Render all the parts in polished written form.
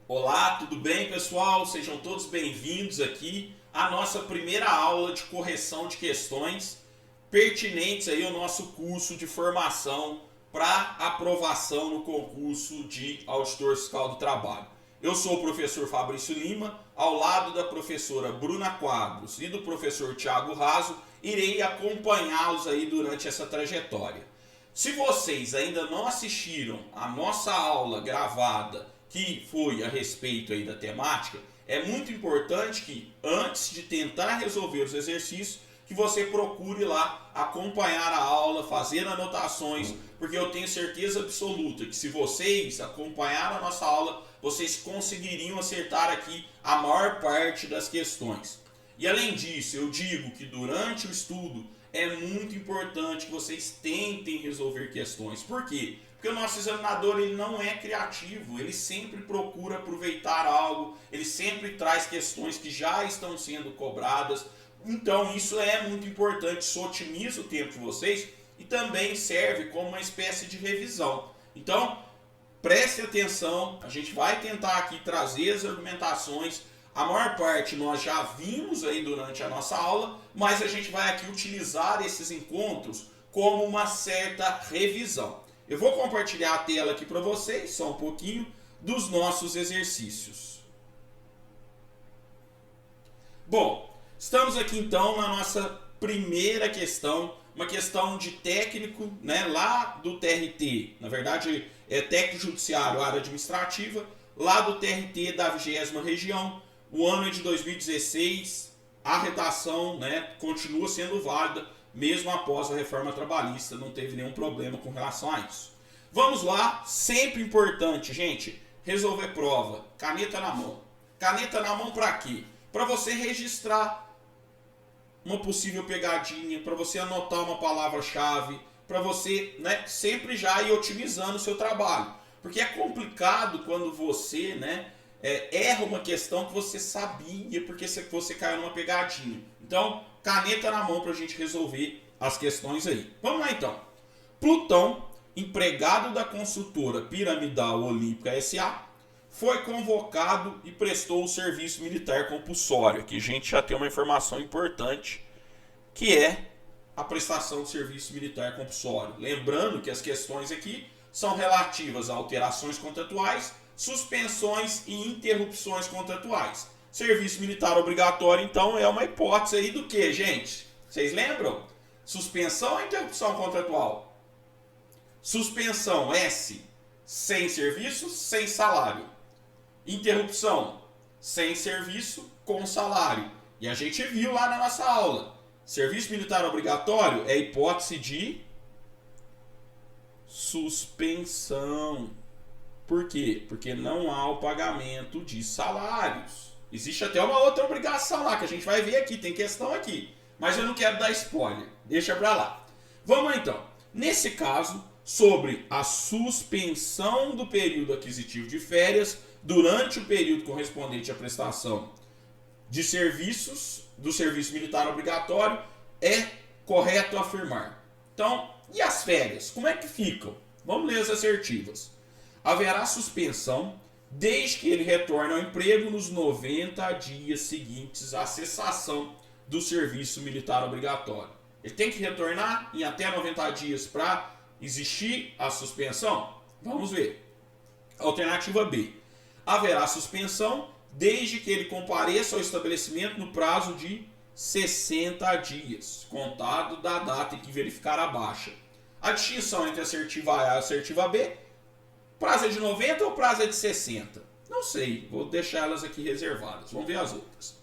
Olá, tudo bem, pessoal? Sejam todos bem-vindos aqui à nossa primeira aula de correção de questões pertinentes aí ao nosso curso de formação para aprovação no concurso de auditor fiscal do trabalho. Eu sou o professor Fabrício Lima, ao lado da professora Bruna Quadros e do professor Tiago Raso, irei acompanhá-los aí durante essa trajetória. Se vocês ainda não assistiram a nossa aula gravada, que foi a respeito aí da temática, é muito importante que antes de tentar resolver os exercícios, que você procure lá acompanhar a aula, fazer anotações, porque eu tenho certeza absoluta que se vocês acompanharam a nossa aula, vocês conseguiriam acertar aqui a maior parte das questões. E além disso, eu digo que durante o estudo é muito importante que vocês tentem resolver questões. Por quê? Porque o nosso examinador ele não é criativo, ele sempre procura aproveitar algo, ele sempre traz questões que já estão sendo cobradas. Então isso é muito importante, isso otimiza o tempo de vocês e também serve como uma espécie de revisão. Então preste atenção, a gente vai tentar aqui trazer as argumentações. A maior parte nós já vimos aí durante a nossa aula, mas a gente vai aqui utilizar esses encontros como uma certa revisão. Eu vou compartilhar a tela aqui para vocês, só um pouquinho, dos nossos exercícios. Bom, estamos aqui então na nossa primeira questão, uma questão de técnico, né, lá do TRT, na verdade é técnico judiciário, área administrativa, lá do TRT da 20ª região. O ano é de 2016, a redação, né, continua sendo válida, mesmo após a reforma trabalhista, não teve nenhum problema com relação a isso. Vamos lá, sempre importante, gente, resolver prova, caneta na mão. Caneta na mão para quê? Para você registrar uma possível pegadinha, para você anotar uma palavra-chave, para você, né, sempre já ir otimizando o seu trabalho. Porque é complicado quando você, né, erra uma questão que você sabia porque você caiu numa pegadinha. Então, caneta na mão para a gente resolver as questões aí. Vamos lá então. Plutão, empregado da construtora Piramidal Olímpica S.A., foi convocado e prestou o serviço militar compulsório. Aqui a gente já tem uma informação importante, que é a prestação de serviço militar compulsório. Lembrando que as questões aqui são relativas a alterações contratuais, suspensões e interrupções contratuais. Serviço militar obrigatório, então, é uma hipótese aí do que, gente? Vocês lembram? Suspensão ou interrupção contratual? Suspensão, S, sem serviço, sem salário. Interrupção, sem serviço, com salário. E a gente viu lá na nossa aula. Serviço militar obrigatório é hipótese de suspensão. Por quê? Porque não há o pagamento de salários. Existe até uma outra obrigação lá que a gente vai ver aqui, tem questão aqui. Mas eu não quero dar spoiler, deixa pra lá. Vamos lá então. Nesse caso, sobre a suspensão do período aquisitivo de férias durante o período correspondente à prestação de serviços, do serviço militar obrigatório, é correto afirmar. Então, e as férias? Como é que ficam? Vamos ler as assertivas. Haverá suspensão desde que ele retorne ao emprego nos 90 dias seguintes à cessação do serviço militar obrigatório. Ele tem que retornar em até 90 dias para existir a suspensão? Vamos ver. Alternativa B. Haverá suspensão desde que ele compareça ao estabelecimento no prazo de 60 dias, contado da data em que verificar a baixa. A distinção entre a assertiva A e a assertiva B: prazo é de 90 ou prazo é de 60? Não sei, vou deixar elas aqui reservadas. Vamos ver as outras.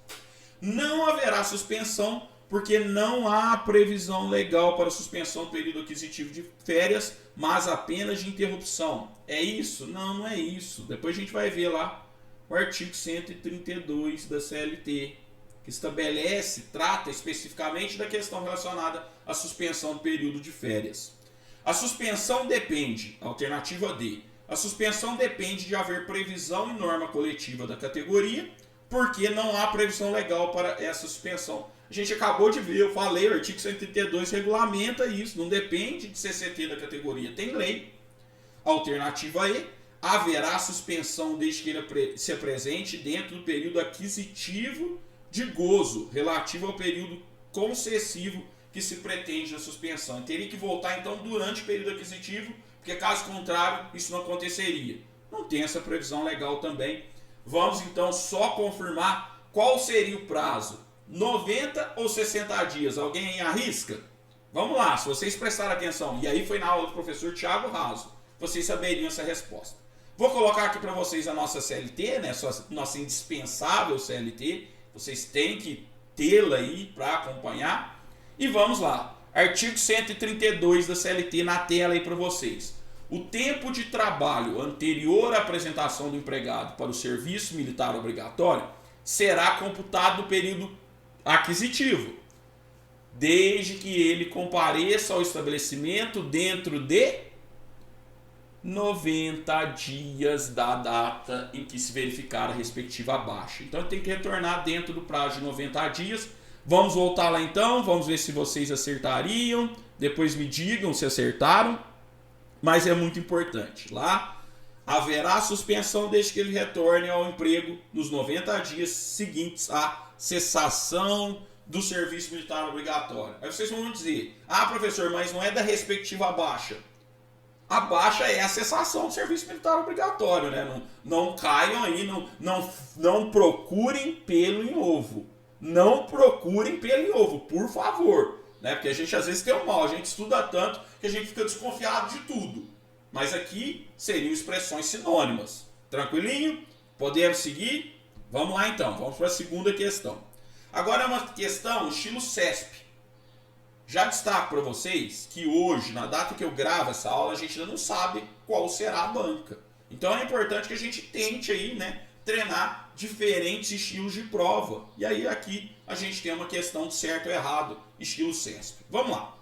Não haverá suspensão porque não há previsão legal para suspensão do período aquisitivo de férias, mas apenas de interrupção. É isso? Não, não é isso. Depois a gente vai ver lá o artigo 132 da CLT, que estabelece, trata especificamente da questão relacionada à suspensão do período de férias. A suspensão depende, alternativa D, a suspensão depende de haver previsão em norma coletiva da categoria, porque não há previsão legal para essa suspensão. A gente acabou de ver, eu falei, o artigo 132 regulamenta isso, não depende de CCT da categoria, tem lei. Alternativa E, haverá suspensão desde que ele se apresente dentro do período aquisitivo de gozo, relativo ao período concessivo que se pretende na suspensão. E teria que voltar, então, durante o período aquisitivo, porque, caso contrário, isso não aconteceria. Não tem essa previsão legal também. Vamos, então, só confirmar qual seria o prazo. 90 ou 60 dias? Alguém arrisca? Vamos lá, se vocês prestarem atenção, e aí foi na aula do professor Thiago Raso, vocês saberiam essa resposta. Vou colocar aqui para vocês a nossa CLT, né, nossa indispensável CLT, vocês têm que tê-la aí para acompanhar. E vamos lá, artigo 132 da CLT na tela aí para vocês. O tempo de trabalho anterior à apresentação do empregado para o serviço militar obrigatório será computado no período aquisitivo, desde que ele compareça ao estabelecimento dentro de 90 dias da data em que se verificar a respectiva baixa. Então tem que retornar dentro do prazo de 90 dias. Vamos voltar lá então, vamos ver se vocês acertariam, depois me digam se acertaram, mas é muito importante. Lá haverá suspensão desde que ele retorne ao emprego nos 90 dias seguintes à cessação do serviço militar obrigatório. Aí vocês vão dizer, professor, mas não é da respectiva baixa. A baixa é a cessação do serviço militar obrigatório, né? Não caiam aí, não procurem pelo em ovo. Não procurem pelo em ovo, por favor. Né? Porque a gente às vezes tem um mal, a gente estuda tanto que a gente fica desconfiado de tudo. Mas aqui seriam expressões sinônimas. Tranquilinho? Podemos seguir? Vamos lá então, vamos para a segunda questão. Agora é uma questão estilo CESP. Já destaco para vocês que hoje, na data que eu gravo essa aula, a gente ainda não sabe qual será a banca. Então é importante que a gente tente aí, né, treinar diferentes estilos de prova. E aí aqui a gente tem uma questão de certo ou errado, estilo CESP. Vamos lá.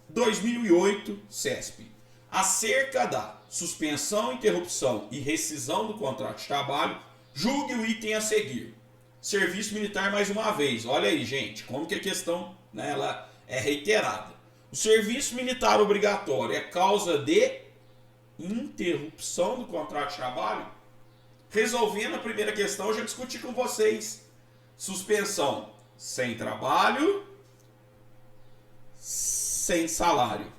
2008, CESP. Acerca da suspensão, interrupção e rescisão do contrato de trabalho, julgue o item a seguir. Serviço militar mais uma vez. Olha aí, gente, como que a questão, né, ela é reiterada. O serviço militar obrigatório é causa de interrupção do contrato de trabalho? Resolvendo a primeira questão, eu já discuti com vocês. Suspensão sem trabalho, sem salário.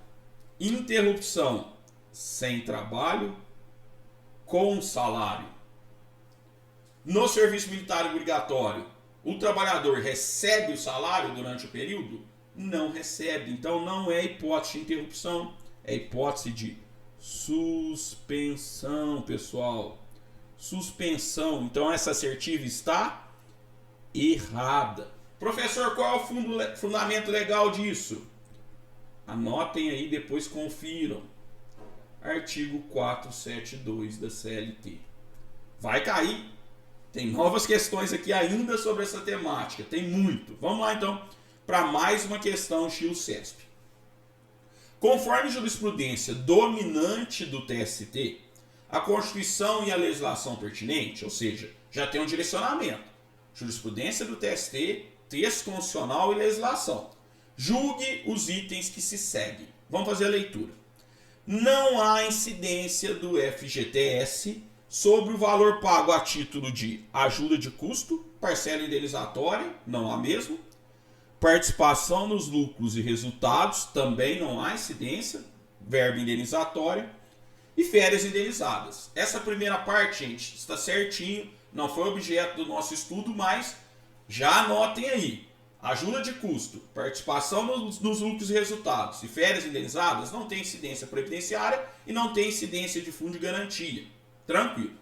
Interrupção sem trabalho, com salário. No serviço militar obrigatório, o trabalhador recebe o salário durante o período? Não recebe. Então não é hipótese de interrupção, é hipótese de suspensão, pessoal. Suspensão. Então essa assertiva está errada. Professor, qual é o fundamento legal disso? Anotem aí, depois confiram. Artigo 472 da CLT. Vai cair. Tem novas questões aqui ainda sobre essa temática. Tem muito. Vamos lá então para mais uma questão estilo CESP. Conforme jurisprudência dominante do TST, a Constituição e a legislação pertinente, ou seja, já tem um direcionamento. Jurisprudência do TST, texto constitucional e legislação. Julgue os itens que se seguem. Vamos fazer a leitura. Não há incidência do FGTS sobre o valor pago a título de ajuda de custo, parcela indenizatória, não há mesmo. Participação nos lucros e resultados, também não há incidência, verba indenizatória. E férias indenizadas. Essa primeira parte, gente, está certinho, não foi objeto do nosso estudo, mas já anotem aí. Ajuda de custo, participação nos lucros e resultados e férias indenizadas não tem incidência previdenciária e não tem incidência de fundo de garantia. Tranquilo.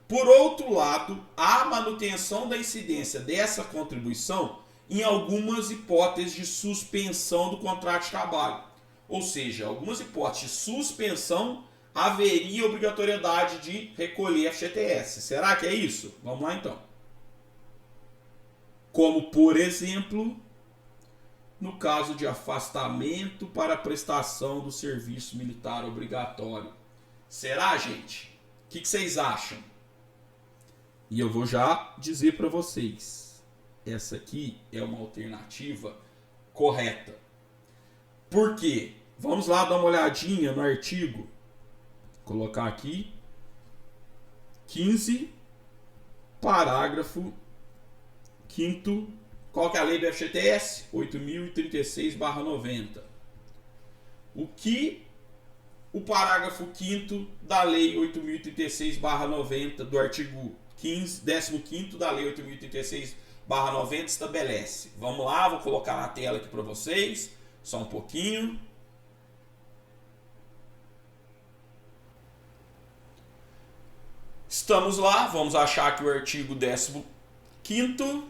Por outro lado, há manutenção da incidência dessa contribuição em algumas hipóteses de suspensão do contrato de trabalho. Ou seja, algumas hipóteses de suspensão haveria obrigatoriedade de recolher FGTS. Será que é isso? Vamos lá então. Como, por exemplo, no caso de afastamento para prestação do serviço militar obrigatório. Será, gente? O que vocês acham? E eu vou já dizer para vocês. Essa aqui é uma alternativa correta. Por quê? Vamos lá dar uma olhadinha no artigo. Vou colocar aqui. 15, parágrafo 5º. Qual que é a lei do FGTS? 8.036/90. O que o parágrafo 5º da lei 8.036/90 do artigo 15º da lei 8.036/90 estabelece? Vamos lá, vou colocar na tela aqui para vocês, só um pouquinho. Estamos lá, vamos achar que o artigo 15º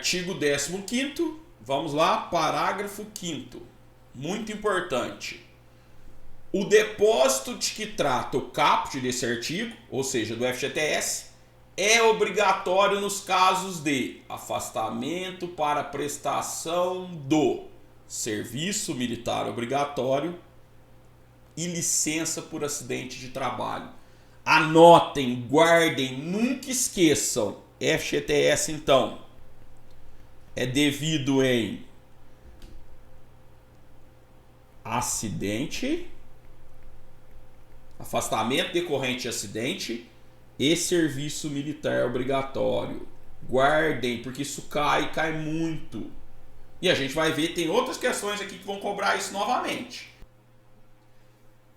artigo 15º, vamos lá, parágrafo 5º, muito importante. O depósito de que trata o caput desse artigo, ou seja, do FGTS, é obrigatório nos casos de afastamento para prestação do serviço militar obrigatório e licença por acidente de trabalho. Anotem, guardem, nunca esqueçam. FGTS, então, é devido em acidente, afastamento decorrente de acidente e serviço militar obrigatório. Guardem, porque isso cai muito. E a gente vai ver, tem outras questões aqui que vão cobrar isso novamente.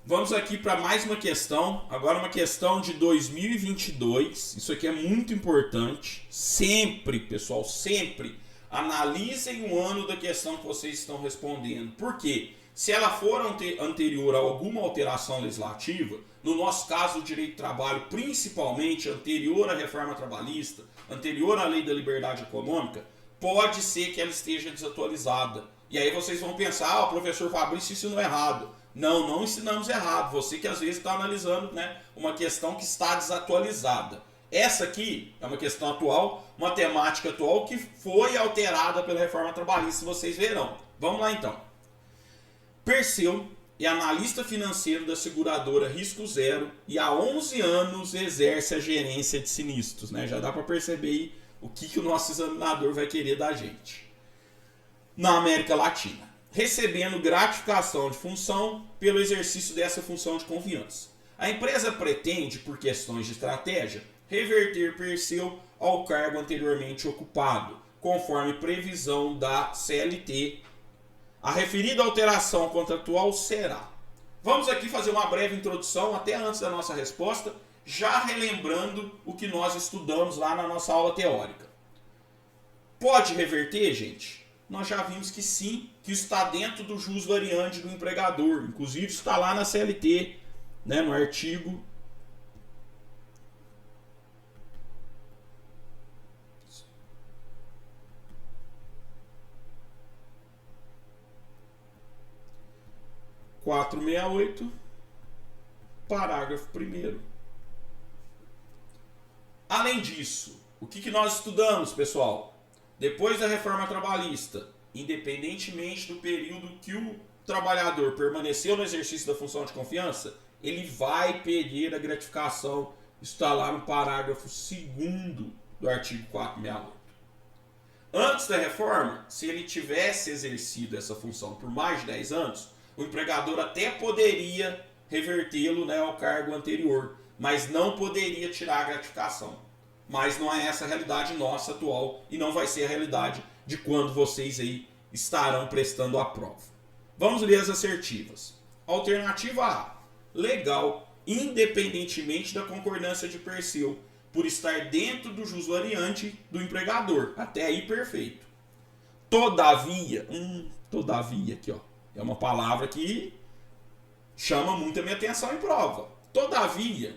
Vamos aqui para mais uma questão, agora uma questão de 2022. Isso aqui é muito importante. Sempre, pessoal, sempre analisem o ano da questão que vocês estão respondendo. Por quê? Se ela for anterior a alguma alteração legislativa, no nosso caso o direito do trabalho, principalmente anterior à reforma trabalhista, anterior à lei da liberdade econômica, pode ser que ela esteja desatualizada. E aí vocês vão pensar, professor Fabrício ensinou errado. Não, não ensinamos errado. Você que às vezes está analisando, né, uma questão que está desatualizada. Essa aqui é uma questão atual, uma temática atual que foi alterada pela reforma trabalhista, vocês verão. Vamos lá então. Perseu é analista financeiro da seguradora Risco Zero e há 11 anos exerce a gerência de sinistros. Né? Já dá para perceber aí o que o nosso examinador vai querer da gente. Na América Latina, recebendo gratificação de função pelo exercício dessa função de confiança. A empresa pretende, por questões de estratégia, reverter Perseu ao cargo anteriormente ocupado, conforme previsão da CLT. A referida alteração contratual será. Vamos aqui fazer uma breve introdução, até antes da nossa resposta, já relembrando o que nós estudamos lá na nossa aula teórica. Pode reverter, gente? Nós já vimos que sim, que está dentro do jus variandi do empregador. Inclusive está lá na CLT, né, no artigo 468, parágrafo 1º. Além disso, o que nós estudamos, pessoal? Depois da reforma trabalhista, independentemente do período que o trabalhador permaneceu no exercício da função de confiança, ele vai pedir a gratificação. Isso está lá no parágrafo 2º do artigo 468. Antes da reforma, se ele tivesse exercido essa função por mais de 10 anos, o empregador até poderia revertê-lo, né, ao cargo anterior, mas não poderia tirar a gratificação. Mas não é essa a realidade nossa atual e não vai ser a realidade de quando vocês aí estarão prestando a prova. Vamos ler as assertivas. Alternativa A. Legal, independentemente da concordância de Perseu, por estar dentro do jus variandi do empregador. Até aí perfeito. Todavia, todavia aqui, ó. É uma palavra que chama muito a minha atenção em prova. Todavia,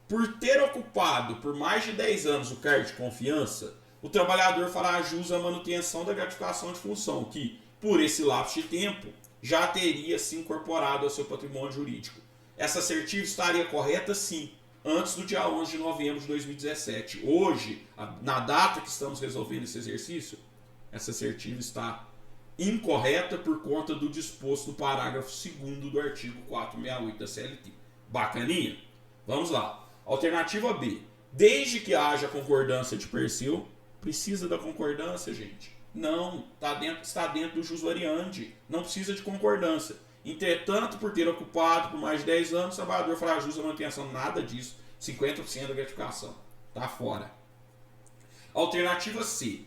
por ter ocupado por mais de 10 anos o cargo de confiança, o trabalhador fará jus à manutenção da gratificação de função, que, por esse lapso de tempo, já teria se incorporado ao seu patrimônio jurídico. Essa assertiva estaria correta, sim, antes do dia 11 de novembro de 2017. Hoje, na data que estamos resolvendo esse exercício, essa assertiva está incorreta por conta do disposto no parágrafo 2º do artigo 468 da CLT. Bacaninha? Vamos lá. Alternativa B. Desde que haja concordância de perfil, precisa da concordância, gente? Não, está dentro do jus variandi. Não precisa de concordância. Entretanto, por ter ocupado por mais de 10 anos, o trabalhador fará jus à manutenção. Nada disso. 50% da gratificação. Está fora. Alternativa C.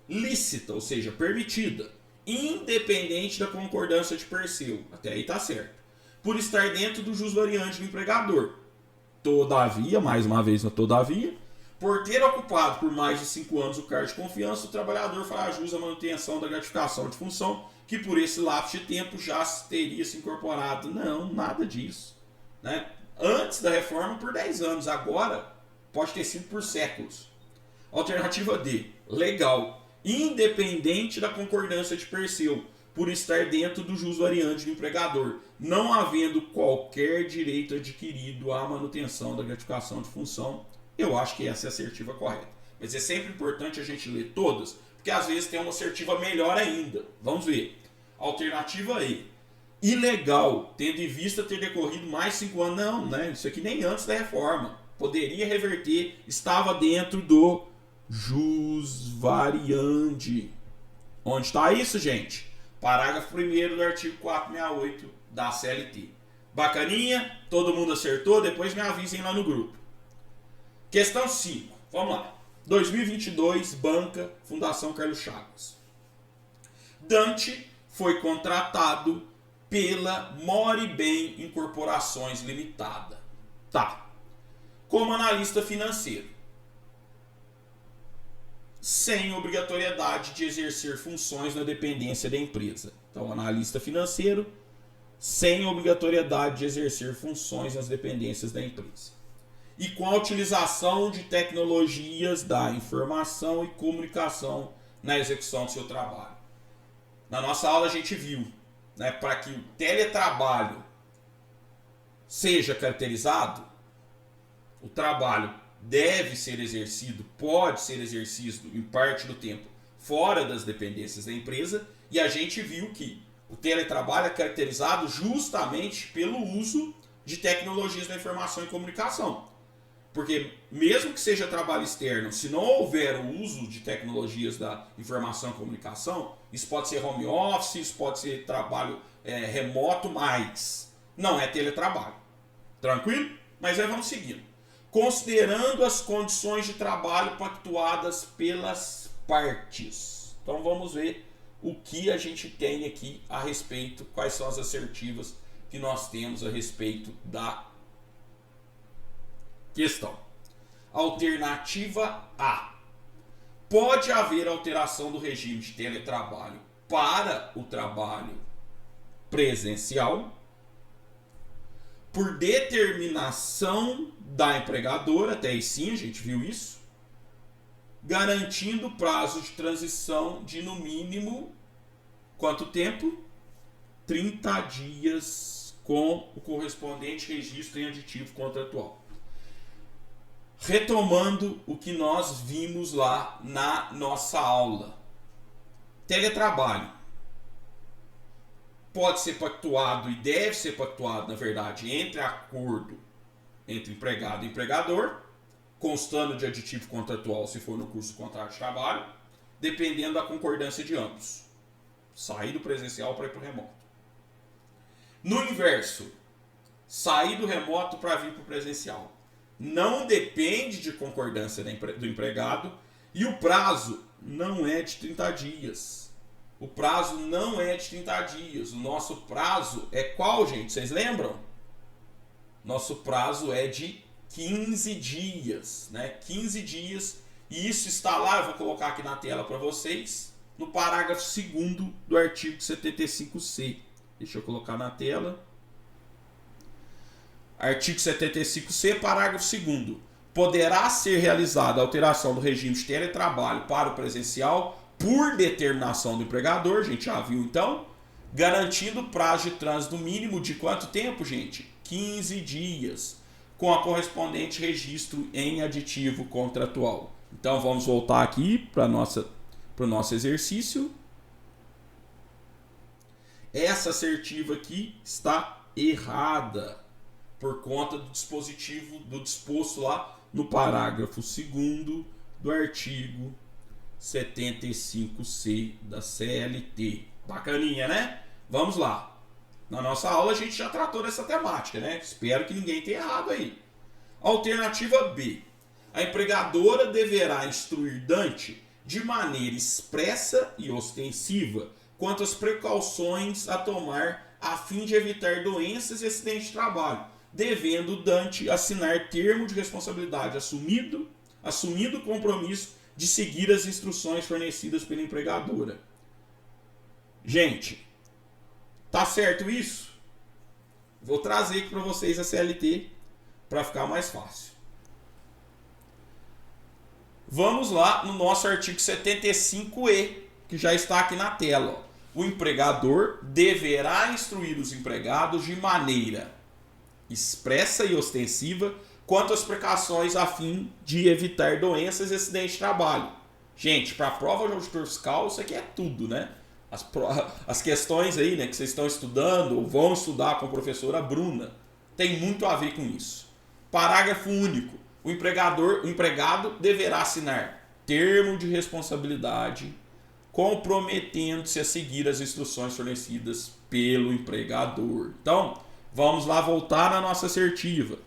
Lícita, ou seja, permitida, independente da concordância de perfil. Até aí está certo. Por estar dentro do jus variandi do empregador. Todavia, mais uma vez no todavia, por ter ocupado por mais de 5 anos o cargo de confiança, o trabalhador fará jus à manutenção da gratificação de função, que por esse lapso de tempo já teria se incorporado. Não, nada disso. Né? Antes da reforma, por 10 anos. Agora, pode ter sido por séculos. Alternativa D. Legal. Independente da concordância de perfil, por estar dentro do jus variandi do empregador, não havendo qualquer direito adquirido à manutenção da gratificação de função. Eu acho que essa é a assertiva correta. Mas é sempre importante a gente ler todas, porque às vezes tem uma assertiva melhor ainda. Vamos ver. Alternativa E. Ilegal, tendo em vista ter decorrido mais de 5 anos. Não, né? Isso aqui nem antes da reforma. Poderia reverter, estava dentro do jus variandi. Onde está isso, gente? Parágrafo 1º do artigo 468 da CLT. Bacaninha? Todo mundo acertou? Depois me avisem lá no grupo. Questão 5. Vamos lá. 2022, banca, Fundação Carlos Chagas. Dante foi contratado pela Moribem Incorporações Limitada. Tá. Como analista financeiro. Sem obrigatoriedade de exercer funções na dependência da empresa. Então, analista financeiro, sem obrigatoriedade de exercer funções nas dependências da empresa. E com a utilização de tecnologias da informação e comunicação na execução do seu trabalho. Na nossa aula a gente viu, né, para que o teletrabalho seja caracterizado, o trabalho deve ser exercido, pode ser exercido em parte do tempo fora das dependências da empresa, e a gente viu que o teletrabalho é caracterizado justamente pelo uso de tecnologias da informação e comunicação. Porque mesmo que seja trabalho externo, se não houver o uso de tecnologias da informação e comunicação, isso pode ser home office, isso pode ser trabalho remoto, mas não é teletrabalho. Tranquilo? Mas aí vamos seguindo. Considerando as condições de trabalho pactuadas pelas partes. Então vamos ver o que a gente tem aqui a respeito, quais são as assertivas que nós temos a respeito da questão. Alternativa A. Pode haver alteração do regime de teletrabalho para o trabalho presencial por determinação da empregadora, até aí sim a gente viu isso, garantindo prazo de transição de no mínimo quanto tempo? 30 dias com o correspondente registro em aditivo contratual. Retomando o que nós vimos lá na nossa aula. Teletrabalho pode ser pactuado e deve ser pactuado, na verdade, entre acordo entre empregado e empregador, constando de aditivo contratual se for no curso de contrato de trabalho, dependendo da concordância de ambos. Sair do presencial para ir para o remoto. No inverso, sair do remoto para vir para o presencial. Não depende de concordância do empregado e o prazo não é de 30 dias. O prazo não é de 30 dias. O nosso prazo é qual, gente? Vocês lembram? Nosso prazo é de 15 dias, né? 15 dias. E isso está lá, eu vou colocar aqui na tela para vocês, no parágrafo 2º do artigo 75C. Deixa eu colocar na tela. Artigo 75C, parágrafo 2º. Poderá ser realizada a alteração do regime de teletrabalho para o presencial por determinação do empregador, a gente já viu então, garantindo prazo de trânsito mínimo de quanto tempo, gente? 15 dias, com a correspondente registro em aditivo contratual. Então vamos voltar aqui para o nosso exercício. essa assertiva aqui está errada, por conta do dispositivo, do disposto lá no parágrafo 2º do artigo 75C da CLT. Bacaninha, né? Vamos lá. Na nossa aula a gente já tratou dessa temática, né? Espero que ninguém tenha errado aí. Alternativa B. A empregadora deverá instruir Dante de maneira expressa e ostensiva quanto às precauções a tomar a fim de evitar doenças e acidentes de trabalho, devendo Dante assinar termo de responsabilidade assumindo o compromisso de seguir as instruções fornecidas pela empregadora. Gente, tá certo isso? Vou trazer aqui para vocês a CLT para ficar mais fácil. Vamos lá no nosso artigo 75E, que já está aqui na tela. O empregador deverá instruir os empregados de maneira expressa e ostensiva quanto às precauções a fim de evitar doenças e acidentes de trabalho. Gente, para a prova de auditor fiscal, isso aqui é tudo, né? As questões aí, né, que vocês estão estudando ou vão estudar com a professora Bruna, tem muito a ver com isso. Parágrafo único. O empregado deverá assinar termo de responsabilidade comprometendo-se a seguir as instruções fornecidas pelo empregador. Então, vamos lá voltar na nossa assertiva.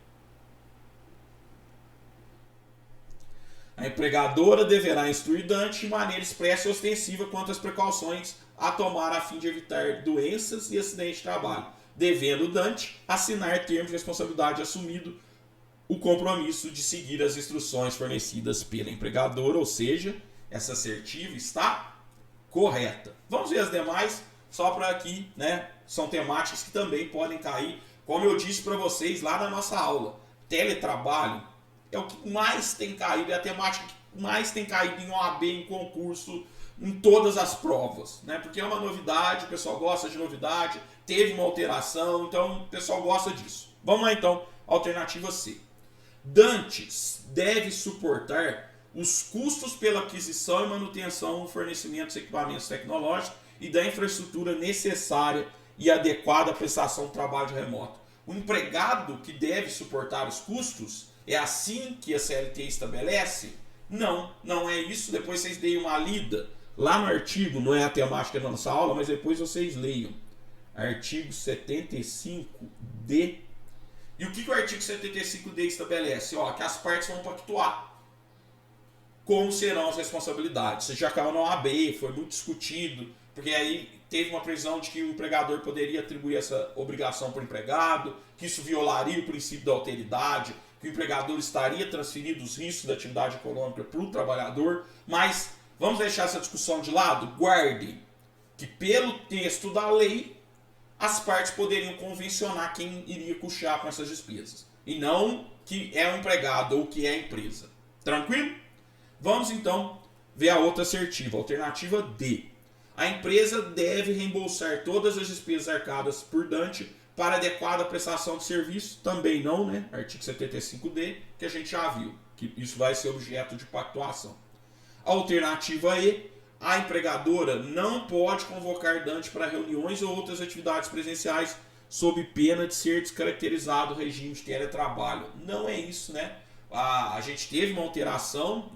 A empregadora deverá instruir Dante de maneira expressa e ostensiva quanto às precauções a tomar a fim de evitar doenças e acidentes de trabalho, devendo Dante assinar termo de responsabilidade assumido o compromisso de seguir as instruções fornecidas pela empregadora, ou seja, essa assertiva está correta. Vamos ver as demais, só para aqui, né? São temáticas que também podem cair, como eu disse para vocês lá na nossa aula. Teletrabalho é o que mais tem caído, é a temática que mais tem caído em OAB, em concurso, em todas as provas, né? Porque é uma novidade, o pessoal gosta de novidade, teve uma alteração, então o pessoal gosta disso. Vamos lá então, alternativa C. Dante deve suportar os custos pela aquisição e manutenção do fornecimento dos equipamentos tecnológicos e da infraestrutura necessária e adequada à prestação do trabalho remoto. O empregado que deve suportar os custos, é assim que a CLT estabelece? Não, não é isso. Depois vocês deem uma lida lá no artigo, não é a temática da nossa aula, mas depois vocês leiam. Artigo 75D. E o que o artigo 75D estabelece? Que as partes vão pactuar como serão as responsabilidades. Isso já caiu na OAB, foi muito discutido, porque aí teve uma previsão de que o empregador poderia atribuir essa obrigação para o empregado, que isso violaria o princípio da alteridade, que o empregador estaria transferindo os riscos da atividade econômica para o trabalhador, mas vamos deixar essa discussão de lado? Guardem que pelo texto da lei, as partes poderiam convencionar quem iria custear com essas despesas, e não que é o empregado ou que é a empresa. Tranquilo? Vamos então ver a outra assertiva, alternativa D. A empresa deve reembolsar todas as despesas arcadas por Dante para adequada prestação de serviço, também não, né? Artigo 75D, que a gente já viu, que isso vai ser objeto de pactuação. Alternativa E, a empregadora não pode convocar Dante para reuniões ou outras atividades presenciais sob pena de ser descaracterizado o regime de teletrabalho. Não é isso, né? A gente teve uma alteração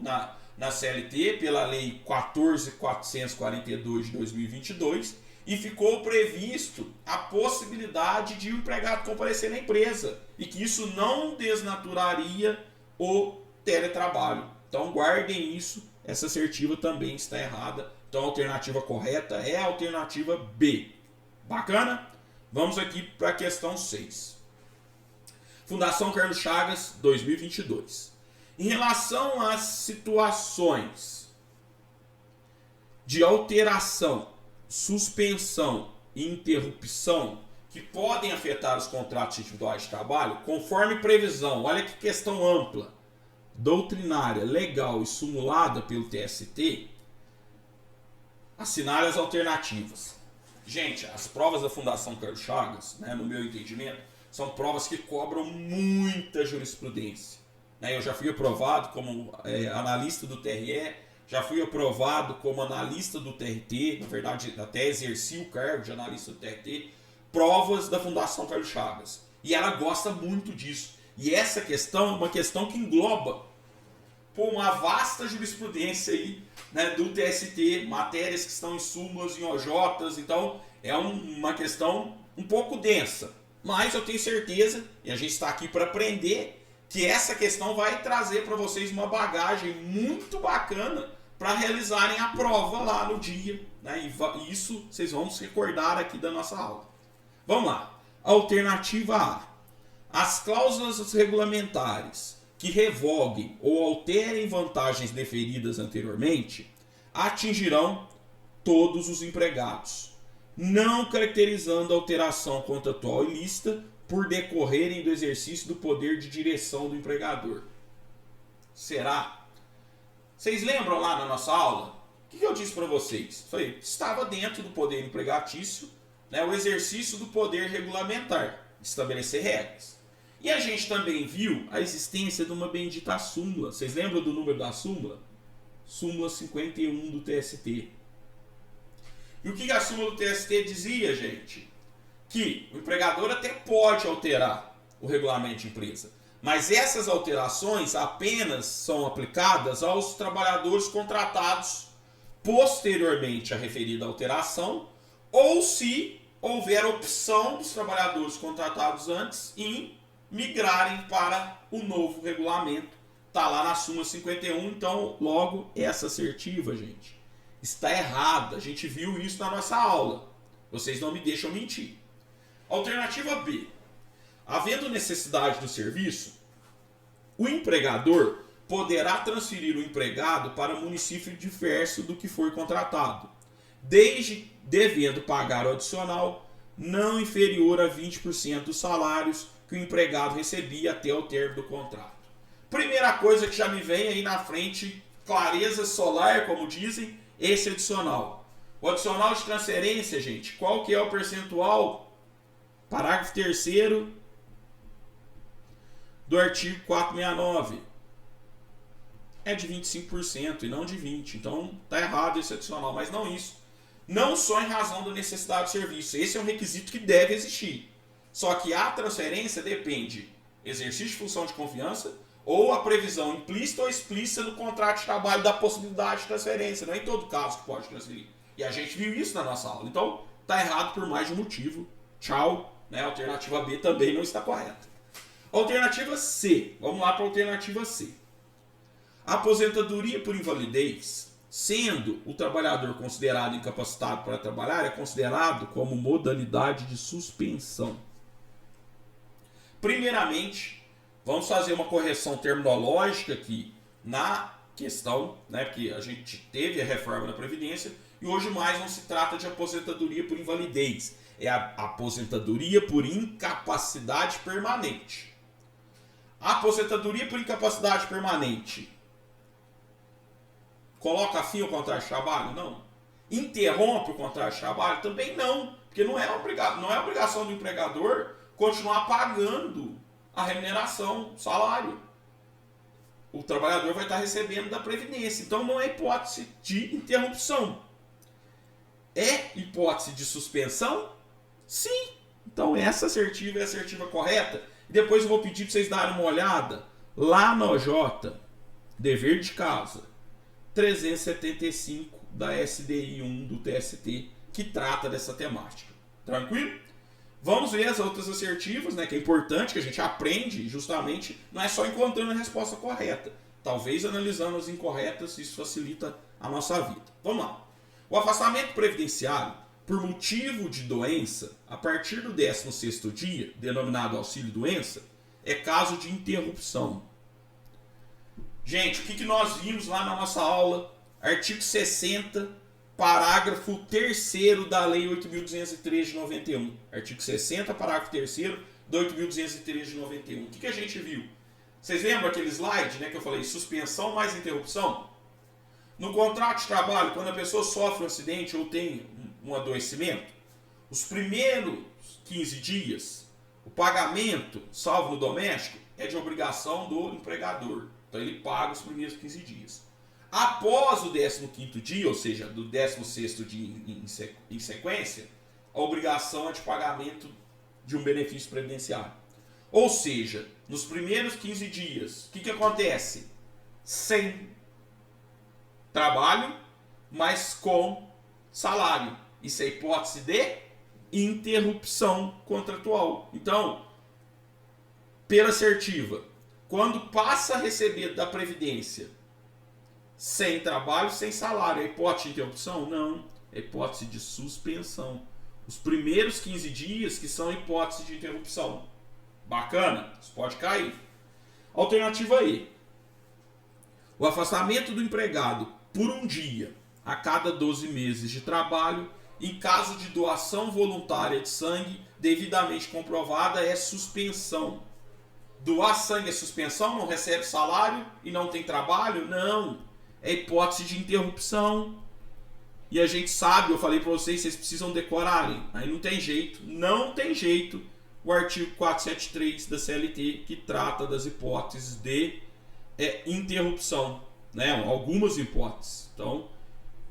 na CLT pela Lei 14.442 de 2022 e ficou previsto a possibilidade de o empregado comparecer na empresa e que isso não desnaturaria o teletrabalho. Então guardem isso, essa assertiva também está errada. Então a alternativa correta é a alternativa B. Bacana? Vamos aqui para a questão 6. Fundação Carlos Chagas, 2022. Em relação às situações de alteração, suspensão e interrupção que podem afetar os contratos individuais de trabalho, conforme previsão, olha que questão ampla, doutrinária, legal e simulada pelo TST, assinale as alternativas. Gente, as provas da Fundação Carlos Chagas, né, no meu entendimento, são provas que cobram muita jurisprudência. Eu já fui aprovado como analista do TRE, já fui aprovado como analista do TRT, na verdade até exerci o cargo de analista do TRT, provas da Fundação Carlos Chagas. E ela gosta muito disso. E essa questão é uma questão que engloba uma vasta jurisprudência aí, né, do TST, matérias que estão em súmulas, em OJs, então é uma questão um pouco densa. Mas eu tenho certeza, e a gente está aqui para aprender, que essa questão vai trazer para vocês uma bagagem muito bacana para realizarem a prova lá no dia, né? E isso vocês vão se recordar aqui da nossa aula. Vamos lá. Alternativa A. As cláusulas regulamentares que revoguem ou alterem vantagens deferidas anteriormente atingirão todos os empregados, não caracterizando a alteração contratual ilícita por decorrerem do exercício do poder de direção do empregador. Será? Vocês lembram lá na nossa aula? O que eu disse para vocês? Falei, estava dentro do poder empregatício, né, o exercício do poder regulamentar, estabelecer regras. E a gente também viu a existência de uma bendita súmula. Vocês lembram do número da súmula? Súmula 51 do TST. E o que a súmula do TST dizia, gente? Que o empregador até pode alterar o regulamento de empresa, mas essas alterações apenas são aplicadas aos trabalhadores contratados posteriormente à referida alteração, ou se houver opção dos trabalhadores contratados antes em migrarem para o novo regulamento. Está lá na súmula 51, então logo essa assertiva, gente, está errada. A gente viu isso na nossa aula. Vocês não me deixam mentir. Alternativa B. Havendo necessidade do serviço, o empregador poderá transferir o empregado para um município diverso do que foi contratado, desde devendo pagar o adicional não inferior a 20% dos salários que o empregado recebia até o término do contrato. Primeira coisa que já me vem aí na frente, clareza solar, como dizem, esse adicional. O adicional de transferência, gente, qual que é o percentual? Parágrafo 3º do artigo 469. É de 25% e não de 20%. Então está errado esse adicional, mas não isso. Não só em razão da necessidade de serviço. Esse é um requisito que deve existir. Só que a transferência depende exercício de função de confiança ou a previsão implícita ou explícita do contrato de trabalho da possibilidade de transferência. Não é em todo caso que pode transferir. E a gente viu isso na nossa aula. Então, está errado por mais de um motivo. Tchau. Né? A alternativa B também não está correta. Alternativa C. Vamos lá para a alternativa C. A aposentadoria por invalidez, sendo o trabalhador considerado incapacitado para trabalhar, é considerado como modalidade de suspensão. Primeiramente, vamos fazer uma correção terminológica aqui na questão, né, porque a gente teve a reforma da Previdência e hoje mais não se trata de aposentadoria por invalidez, é a aposentadoria por incapacidade permanente. A aposentadoria por incapacidade permanente coloca fim ao contrato de trabalho? Não. Interrompe o contrato de trabalho? Também não, porque não é obrigação do empregador continuar pagando a remuneração, o salário. O trabalhador vai estar recebendo da Previdência. Então não é hipótese de interrupção. É hipótese de suspensão? Sim. Então essa assertiva é a assertiva correta. E depois eu vou pedir para vocês darem uma olhada lá no OJ, dever de casa, 375 da SDI 1 do TST, que trata dessa temática. Tranquilo? Vamos ver as outras assertivas, né, que é importante que a gente aprende justamente, não é só encontrando a resposta correta. Talvez analisando as incorretas, isso facilita a nossa vida. Vamos lá. O afastamento previdenciário por motivo de doença, a partir do 16º dia, denominado auxílio-doença, é caso de interrupção. Gente, o que nós vimos lá na nossa aula? Artigo 60, parágrafo 3º da Lei 8.203 de 91. Artigo 60, parágrafo 3º da 8.203 de 91. O que a gente viu? Vocês lembram aquele slide, né, que eu falei, suspensão mais interrupção? No contrato de trabalho, quando a pessoa sofre um acidente ou tem um adoecimento, os primeiros 15 dias, o pagamento, salvo no doméstico, é de obrigação do empregador. Então ele paga os primeiros 15 dias. Após o 15º dia, ou seja, do 16º dia em sequência, a obrigação é de pagamento de um benefício previdenciário. Ou seja, nos primeiros 15 dias, o que acontece? Sem trabalho, mas com salário. Isso é hipótese de interrupção contratual. Então, pela assertiva, quando passa a receber da Previdência sem trabalho, sem salário, é hipótese de interrupção? Não, é hipótese de suspensão. Os primeiros 15 dias que são hipótese de interrupção. Bacana? Isso pode cair. Alternativa E. O afastamento do empregado por um dia a cada 12 meses de trabalho, em caso de doação voluntária de sangue devidamente comprovada, é suspensão. Doar sangue é suspensão? Não recebe salário e não tem trabalho? Não. É hipótese de interrupção. E a gente sabe, eu falei para vocês precisam decorarem. Aí não tem jeito. Não tem jeito. O artigo 473 da CLT, que trata das hipóteses de interrupção. Né? Algumas hipóteses. Então,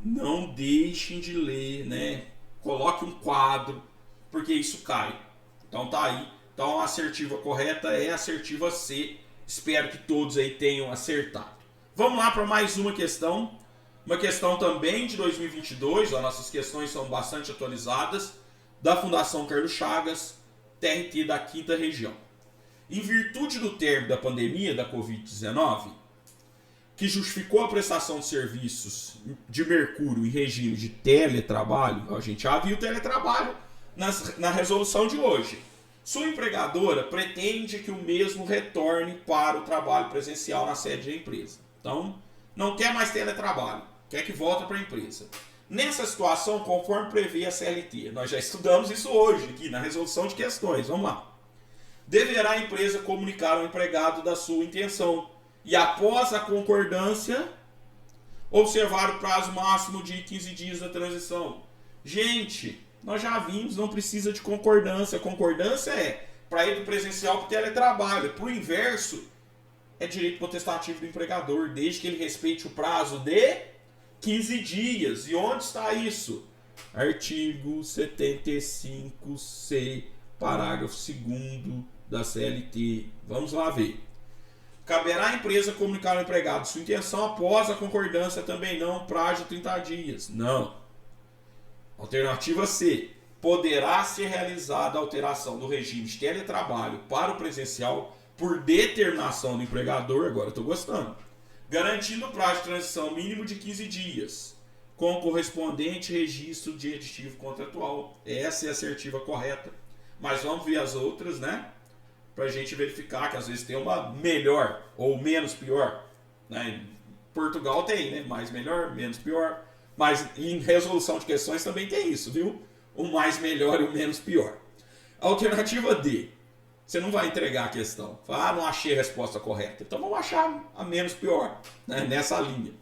não deixem de ler, né? Coloque um quadro, porque isso cai. Então tá aí. Então a assertiva correta é a assertiva C. Espero que todos aí tenham acertado. Vamos lá para mais uma questão. Uma questão também de 2022. Ó, nossas questões são bastante atualizadas. Da Fundação Carlos Chagas, TRT da 5ª Região. Em virtude do término da pandemia da Covid-19, que justificou a prestação de serviços de mercúrio em regime de teletrabalho, a gente já viu o teletrabalho na resolução de hoje. Sua empregadora pretende que o mesmo retorne para o trabalho presencial na sede da empresa. Então, não quer mais teletrabalho, quer que volte para a empresa. Nessa situação, conforme prevê a CLT, nós já estudamos isso hoje aqui na resolução de questões, vamos lá. Deverá a empresa comunicar ao empregado da sua intenção e, após a concordância, observar o prazo máximo de 15 dias da transição. Gente, nós já vimos, não precisa de concordância. Concordância é para ir do presencial para o teletrabalho. Para o inverso, é direito potestativo do empregador, desde que ele respeite o prazo de 15 dias. E onde está isso? Artigo 75C, parágrafo 2º da CLT. Vamos lá ver. Caberá à empresa comunicar ao empregado sua intenção após a concordância, também não prazo de 30 dias. Não. Alternativa C. Poderá ser realizada a alteração do regime de teletrabalho para o presencial por determinação do empregador, agora eu estou gostando, garantindo o prazo de transição mínimo de 15 dias, com correspondente registro de aditivo contratual. Essa é a assertiva correta. Mas vamos ver as outras, né? Para a gente verificar que às vezes tem uma melhor ou menos pior. Né? Portugal tem, né? Mais melhor, menos pior. Mas em resolução de questões também tem isso, viu? O mais melhor e o menos pior. Alternativa D. Você não vai entregar a questão. Fala, não achei a resposta correta. Então vamos achar a menos pior, né? Nessa linha.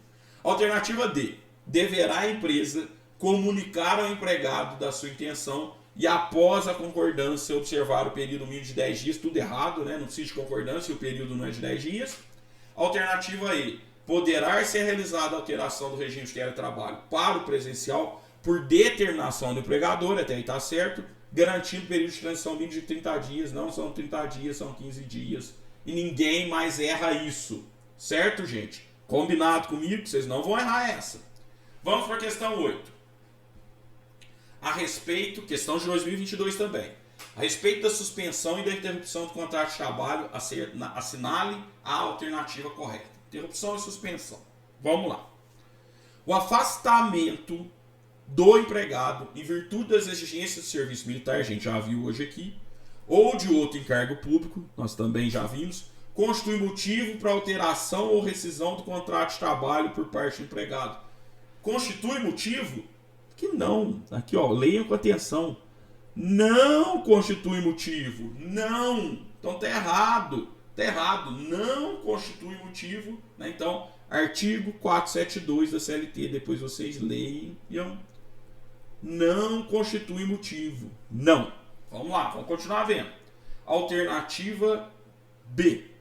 Alternativa D. Deverá a empresa comunicar ao empregado da sua intenção e, após a concordância, observar o período mínimo de 10 dias. Tudo errado, né? Não precisa de concordância, o período não é de 10 dias. Alternativa E. Poderá ser realizada a alteração do regime de teletrabalho para o presencial por determinação do empregador, até aí está certo, garantindo o período de transição mínimo de 30 dias. Não são 30 dias, são 15 dias. E ninguém mais erra isso. Certo, gente? Combinado comigo que vocês não vão errar essa. Vamos para a questão 8. A respeito, questão de 2022 também. A respeito da suspensão e da interrupção do contrato de trabalho, assinale a alternativa correta. Interrupção e suspensão. Vamos lá. O afastamento do empregado em virtude das exigências do serviço militar, a gente já viu hoje aqui, ou de outro encargo público, nós também já vimos, constitui motivo para alteração ou rescisão do contrato de trabalho por parte do empregado. Constitui motivo? Que não. Aqui, ó, leiam com atenção. Não constitui motivo. Não. Então tá errado. Tá errado. Não constitui motivo. Né? Então, artigo 472 da CLT. Depois vocês leiam. Não constitui motivo. Não. Vamos lá. Vamos continuar vendo. Alternativa B.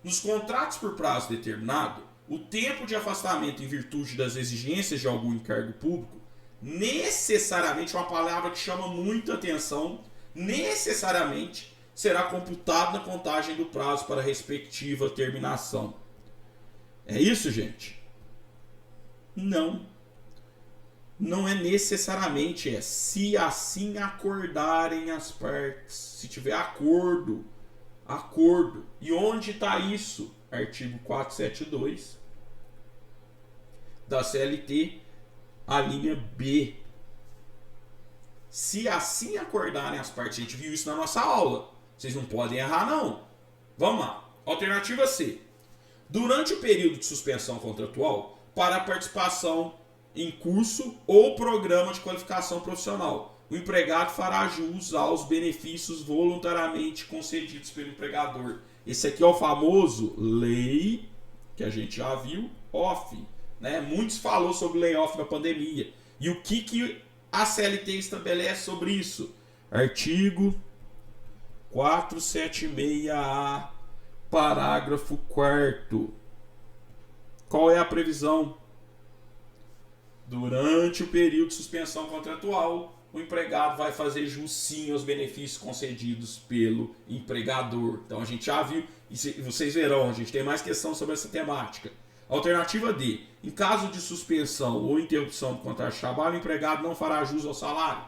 Nos contratos por prazo determinado, o tempo de afastamento em virtude das exigências de algum encargo público, necessariamente, uma palavra que chama muita atenção, necessariamente será computado na contagem do prazo para a respectiva terminação. É isso, gente? Não. Não é necessariamente, é se assim acordarem as partes. Se tiver acordo. Acordo. E onde está isso? Artigo 472 da CLT, a linha B. Se assim acordarem as partes, a gente viu isso na nossa aula. Vocês não podem errar, não. Vamos lá. Alternativa C. Durante o período de suspensão contratual, para a participação em curso ou programa de qualificação profissional, o empregado fará jus aos benefícios voluntariamente concedidos pelo empregador. Esse aqui é o famoso lei, que a gente já viu, off. Né? Muitos falou sobre layoff na pandemia. E o que a CLT estabelece sobre isso? Artigo 476A, parágrafo 4º. Qual é a previsão? Durante o período de suspensão contratual, o empregado vai fazer jus sim aos benefícios concedidos pelo empregador. Então a gente já viu, e vocês verão, a gente tem mais questão sobre essa temática. Alternativa D. Em caso de suspensão ou interrupção do contrato de trabalho, o empregado não fará jus ao salário.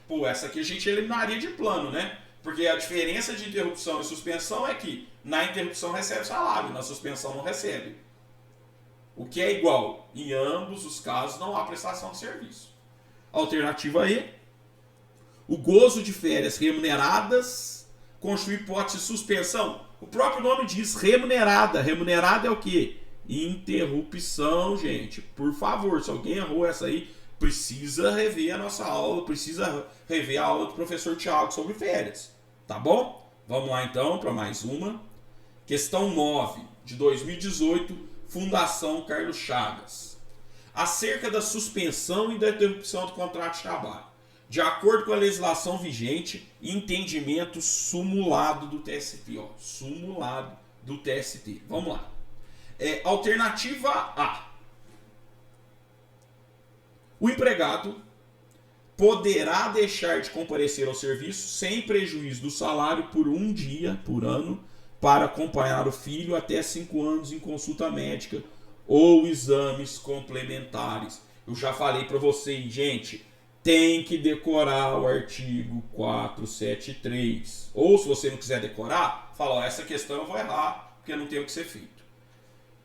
Pô, essa aqui a gente eliminaria de plano, né? Porque a diferença de interrupção e suspensão é que na interrupção recebe salário, na suspensão não recebe. O que é igual. Em ambos os casos não há prestação de serviço. Alternativa E. O gozo de férias remuneradas constitui hipótese de suspensão. O próprio nome diz remunerada. Remunerada é o quê? Interrupção, gente. Por favor, se alguém errou essa aí, precisa rever a nossa aula, precisa rever a aula do professor Tiago sobre férias. Tá bom? Vamos lá então para mais uma. Questão 9 de 2018, Fundação Carlos Chagas. Acerca da suspensão e da interrupção do contrato de trabalho. De acordo com a legislação vigente e entendimento sumulado do TST. Ó, sumulado do TST. Vamos lá. Alternativa A. O empregado poderá deixar de comparecer ao serviço sem prejuízo do salário por um dia por ano para acompanhar o filho até 5 anos em consulta médica ou exames complementares. Eu já falei para vocês, gente, tem que decorar o artigo 473. Ou se você não quiser decorar, fala, ó, essa questão eu vou errar, porque não tem o que ser feito.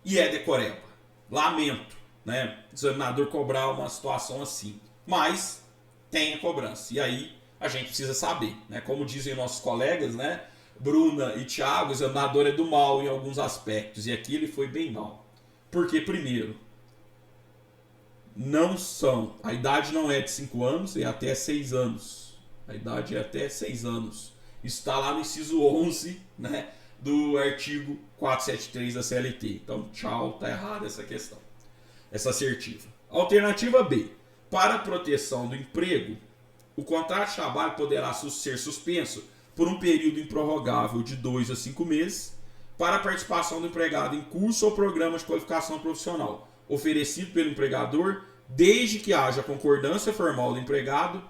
E é decoreba. Lamento, né? O examinador cobrar uma situação assim. Mas tem a cobrança. E aí a gente precisa saber, né? Como dizem nossos colegas, né? Bruna e Thiago, o examinador é do mal em alguns aspectos. E aqui ele foi bem mal. Porque, primeiro, não são. A idade não é de 5 anos, é até 6 anos. A idade é até 6 anos. Isso está lá no inciso 11, né? Do artigo 473 da CLT. Então, tchau, tá errada essa questão. Essa assertiva. Alternativa B. Para proteção do emprego, o contrato de trabalho poderá ser suspenso por um período improrrogável de 2 a 5 meses para a participação do empregado em curso ou programa de qualificação profissional oferecido pelo empregador, desde que haja concordância formal do empregado,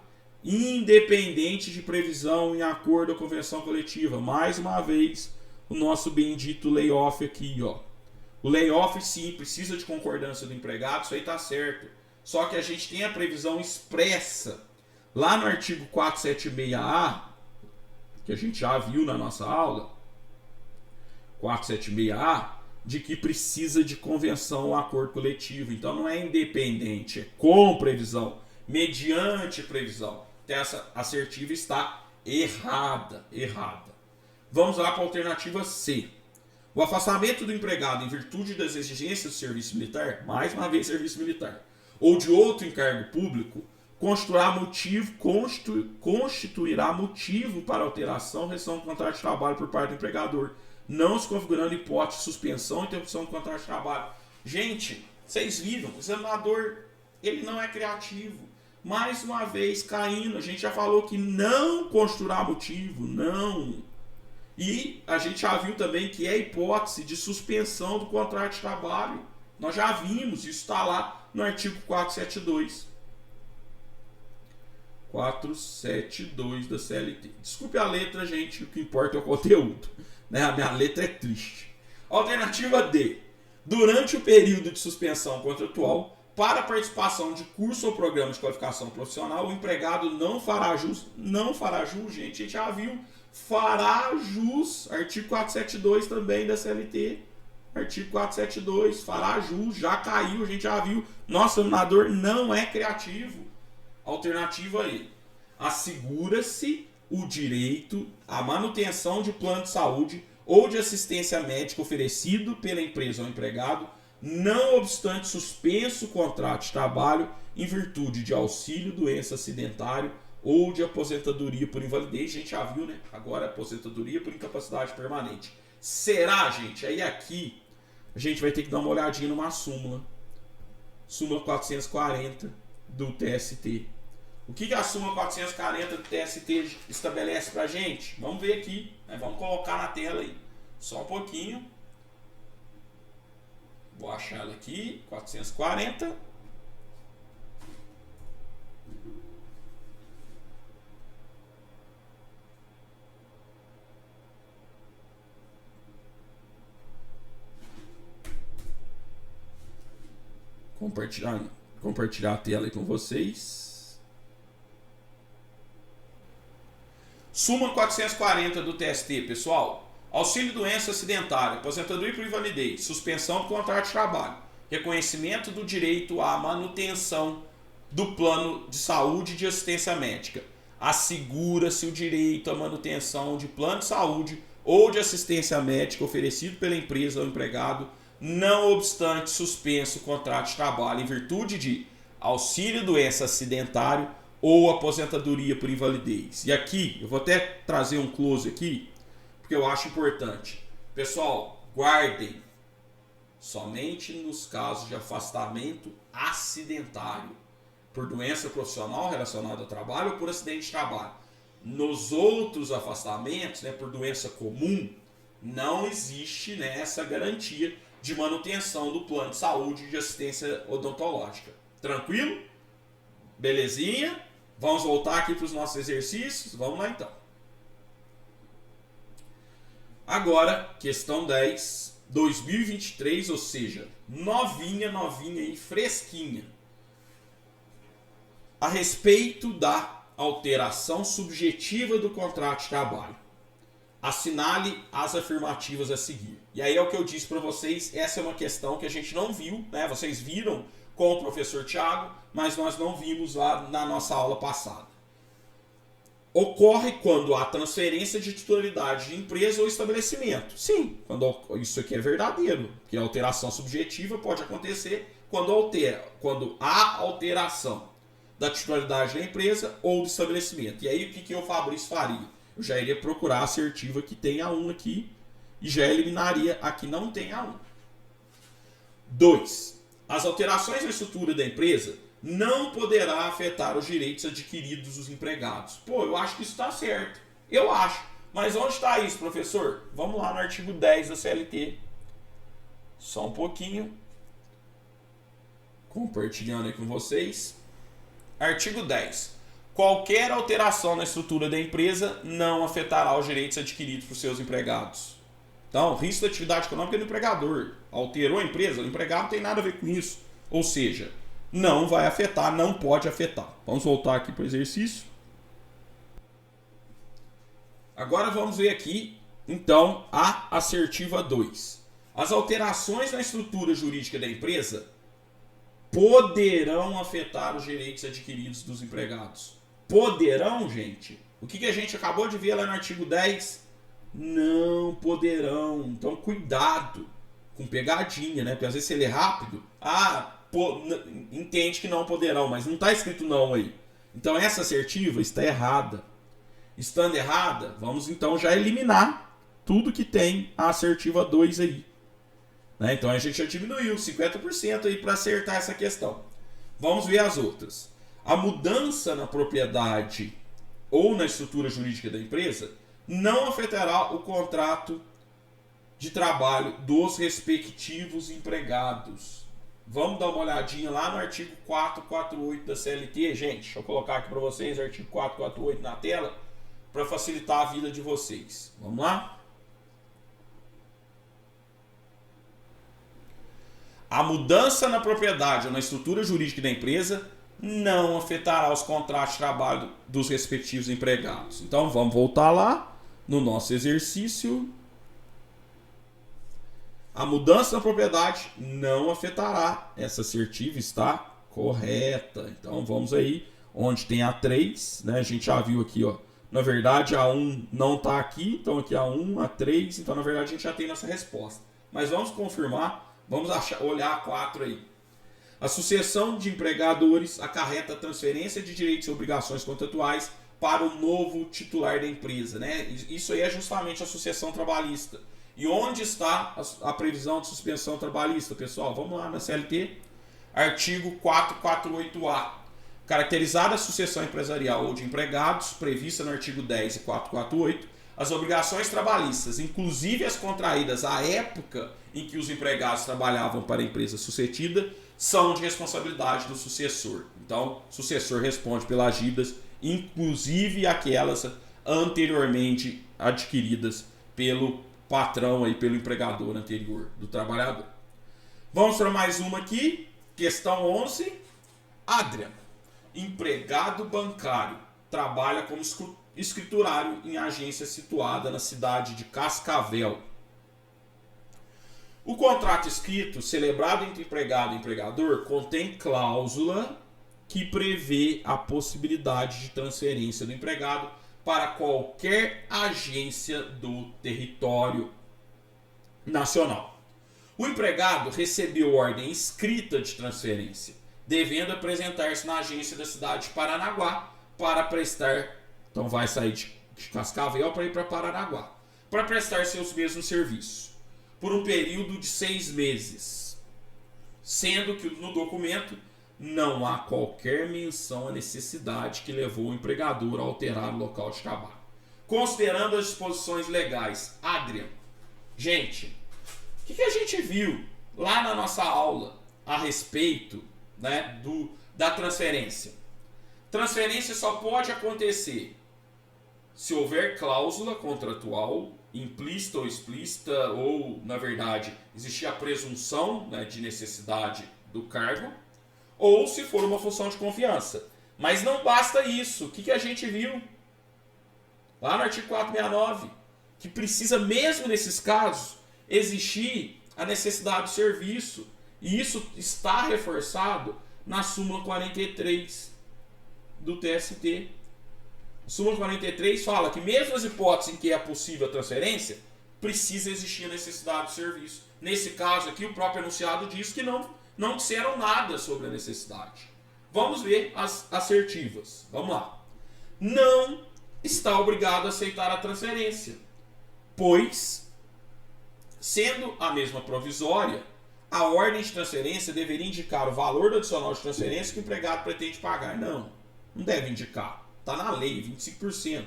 independente de previsão em acordo ou convenção coletiva. Mais uma vez, o nosso bendito layoff aqui, ó. O layoff, sim, precisa de concordância do empregado, isso aí tá certo. Só que a gente tem a previsão expressa lá no artigo 476A, que a gente já viu na nossa aula, 476A, de que precisa de convenção ou acordo coletivo. Então não é independente, é com previsão, mediante previsão. Então essa assertiva está errada. Vamos lá para a alternativa C. O afastamento do empregado em virtude das exigências do serviço militar, mais uma vez serviço militar, ou de outro encargo público, constituirá motivo para alteração ou rescisão do contrato de trabalho por parte do empregador, não se configurando hipótese de suspensão ou interrupção do contrato de trabalho. Gente, vocês viram, o examinador, ele não é criativo. Mais uma vez, caindo, a gente já falou que não constituirá motivo, não. E a gente já viu também que é hipótese de suspensão do contrato de trabalho. Nós já vimos, isso está lá no artigo 472. 472 da CLT. Desculpe a letra, gente, o que importa é o conteúdo. Né? A minha letra é triste. Alternativa D. Durante o período de suspensão contratual, para participação de curso ou programa de qualificação profissional, o empregado não fará jus, gente, a gente já viu, fará jus, artigo 472 também da CLT, artigo 472, fará jus, já caiu, a gente já viu, nosso examinador não é criativo. Alternativa E. Assegura-se o direito à manutenção de plano de saúde ou de assistência médica oferecido pela empresa ao empregado, não obstante suspenso o contrato de trabalho em virtude de auxílio, doença, acidentário ou de aposentadoria por invalidez. A gente já viu, né? Agora aposentadoria por incapacidade permanente. Será, gente? Aí aqui a gente vai ter que dar uma olhadinha numa súmula. Súmula 440 do TST. O que a súmula 440 do TST estabelece pra gente? Vamos ver aqui. Né? Vamos colocar na tela aí. Só um pouquinho. Vou achar ela aqui. 440. Compartilhar a tela aí com vocês. Súmula 440 do TST, pessoal. Auxílio doença acidentária, aposentadoria por invalidez, suspensão do contrato de trabalho, reconhecimento do direito à manutenção do plano de saúde e de assistência médica. Assegura-se o direito à manutenção de plano de saúde ou de assistência médica oferecido pela empresa ao empregado, não obstante suspenso o contrato de trabalho em virtude de auxílio doença acidentário ou aposentadoria por invalidez. E aqui, eu vou até trazer um close aqui, porque eu acho importante. Pessoal, guardem. Somente nos casos de afastamento acidentário, por doença profissional relacionada ao trabalho ou por acidente de trabalho. Nos outros afastamentos, né, por doença comum, não existe, né, essa garantia de manutenção do plano de saúde e de assistência odontológica. Tranquilo? Belezinha? Vamos voltar aqui para os nossos exercícios? Vamos lá então. Agora, questão 10, 2023, ou seja, novinha e fresquinha. A respeito da alteração subjetiva do contrato de trabalho. Assinale as afirmativas a seguir. E aí é o que eu disse para vocês, essa é uma questão que a gente não viu, né? Vocês viram com o professor Thiago, mas nós não vimos lá na nossa aula passada. Ocorre quando há transferência de titularidade de empresa ou estabelecimento. Sim, quando isso aqui é verdadeiro, que a alteração subjetiva pode acontecer quando há alteração da titularidade da empresa ou do estabelecimento. E aí o que eu, Fabrício, faria? Eu já iria procurar a assertiva que tem A1 aqui e já eliminaria a que não tem A1. 2. As alterações na estrutura da empresa não poderá afetar os direitos adquiridos dos empregados. Pô, eu acho que isso está certo. Eu acho. Mas onde está isso, professor? Vamos lá no artigo 10 da CLT. Só um pouquinho. Compartilhando aí com vocês. Artigo 10. Qualquer alteração na estrutura da empresa não afetará os direitos adquiridos por seus empregados. Então, risco da atividade econômica do empregador. Alterou a empresa, o empregado não tem nada a ver com isso. Ou seja, não vai afetar, não pode afetar. Vamos voltar aqui para o exercício. Agora vamos ver aqui, então, a assertiva 2. As alterações na estrutura jurídica da empresa poderão afetar os direitos adquiridos dos empregados. Poderão, gente? O que a gente acabou de ver lá no artigo 10? Não poderão. Então, cuidado com pegadinha, né? Porque às vezes se ele é rápido, entende que não poderão, mas não está escrito não aí. Então, essa assertiva está errada. Estando errada, vamos então já eliminar tudo que tem a assertiva 2 aí. Né? Então, a gente já diminuiu 50% aí para acertar essa questão. Vamos ver as outras. A mudança na propriedade ou na estrutura jurídica da empresa não afetará o contrato de trabalho dos respectivos empregados. Vamos dar uma olhadinha lá no artigo 448 da CLT, gente. Deixa eu colocar aqui para vocês o artigo 448 na tela para facilitar a vida de vocês. Vamos lá? A mudança na propriedade ou na estrutura jurídica da empresa não afetará os contratos de trabalho dos respectivos empregados. Então vamos voltar lá no nosso exercício. A mudança na propriedade não afetará. Essa assertiva está correta. Então vamos aí, onde tem a 3, né? A gente já viu aqui, ó. Na verdade, a 1 não está aqui, então aqui a 1, a 3, então na verdade a gente já tem nossa resposta. Mas vamos confirmar, vamos olhar a 4 aí. A sucessão de empregadores acarreta a transferência de direitos e obrigações contratuais para o novo titular da empresa, né? Isso aí é justamente a sucessão trabalhista. E onde está a previsão de suspensão trabalhista, pessoal? Vamos lá na CLT, artigo 448A. Caracterizada a sucessão empresarial ou de empregados, prevista no artigo 10 e 448, as obrigações trabalhistas, inclusive as contraídas à época em que os empregados trabalhavam para a empresa sucedida, são de responsabilidade do sucessor. Então, o sucessor responde pelas dívidas, inclusive aquelas anteriormente adquiridas pelo patrão, aí, pelo empregador anterior do trabalhador. Vamos para mais uma aqui, questão 11. Adrian, empregado bancário, trabalha como escriturário em agência situada na cidade de Cascavel. O contrato escrito, celebrado entre empregado e empregador, contém cláusula que prevê a possibilidade de transferência do empregado para qualquer agência do território nacional. O empregado recebeu ordem escrita de transferência, devendo apresentar-se na agência da cidade de Paranaguá para prestar, então vai sair de Cascavel para ir para Paranaguá, para prestar seus mesmos serviços, por um período de 6 meses, sendo que no documento não há qualquer menção à necessidade que levou o empregador a alterar o local de trabalho. Considerando as disposições legais, Adrian, gente, o que a gente viu lá na nossa aula a respeito, né, da transferência? Transferência só pode acontecer se houver cláusula contratual, implícita ou explícita, ou, na verdade, existir a presunção, né, de necessidade do cargo, ou se for uma função de confiança. Mas não basta isso. O que a gente viu lá no artigo 469? Que precisa, mesmo nesses casos, existir a necessidade do serviço. E isso está reforçado na súmula 43 do TST. A súmula 43 fala que mesmo nas hipóteses em que é possível a transferência, precisa existir a necessidade do serviço. Nesse caso aqui, o próprio enunciado diz que não disseram nada sobre a necessidade. Vamos ver as assertivas. Vamos lá. Não está obrigado a aceitar a transferência, pois, sendo a mesma provisória, a ordem de transferência deveria indicar o valor do adicional de transferência que o empregado pretende pagar. Não deve indicar. Está na lei, 25%.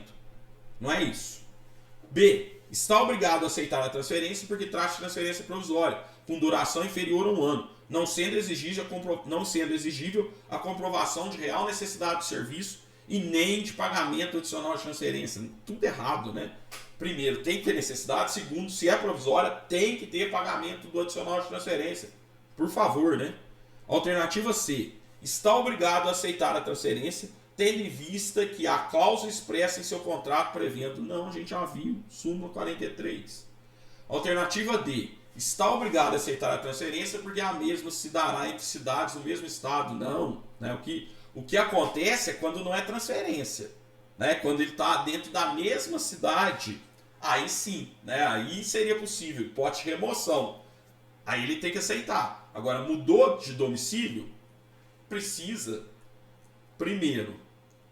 Não é isso. B. Está obrigado a aceitar a transferência porque trata de transferência provisória, com duração inferior a 1 ano, não sendo exigível a comprovação de real necessidade de serviço e nem de pagamento adicional de transferência. Tudo errado, né? Primeiro, tem que ter necessidade. Segundo, se é provisória, tem que ter pagamento do adicional de transferência. Por favor, né? Alternativa C. Está obrigado a aceitar a transferência, tendo em vista que a cláusula expressa em seu contrato prevendo. Não, a gente já viu. Súmula 43. Alternativa D. Está obrigado a aceitar a transferência porque a mesma se dará entre cidades no mesmo estado. Não. Né? O que acontece é quando não é transferência. Né? Quando ele está dentro da mesma cidade, aí sim. Né? Aí seria possível. Hipótese de remoção. Aí ele tem que aceitar. Agora, mudou de domicílio, precisa, primeiro,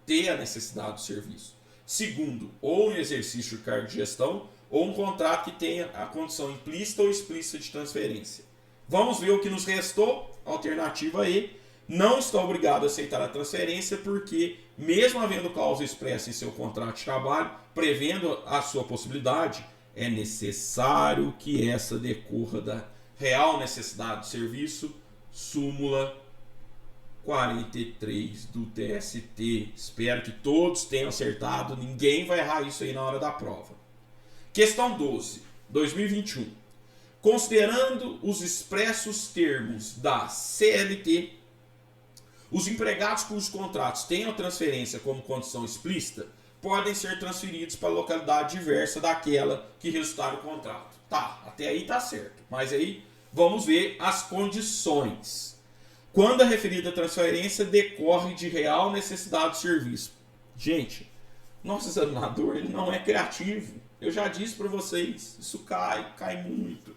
ter a necessidade do serviço. Segundo, ou um exercício de cargo de gestão, ou um contrato que tenha a condição implícita ou explícita de transferência. Vamos ver o que nos restou. Alternativa E. Não está obrigado a aceitar a transferência porque, mesmo havendo cláusula expressa em seu contrato de trabalho, prevendo a sua possibilidade, é necessário que essa decorra da real necessidade do serviço súmula 43 do TST. Espero que todos tenham acertado, ninguém vai errar isso aí na hora da prova. Questão 12, 2021. Considerando os expressos termos da CLT, os empregados cujos contratos tenham transferência como condição explícita podem ser transferidos para localidade diversa daquela que resultar no contrato. Tá, até aí tá certo. Mas aí vamos ver as condições. Quando a referida transferência decorre de real necessidade de serviço. Gente, nosso examinador ele não é criativo. Eu já disse para vocês, isso cai muito.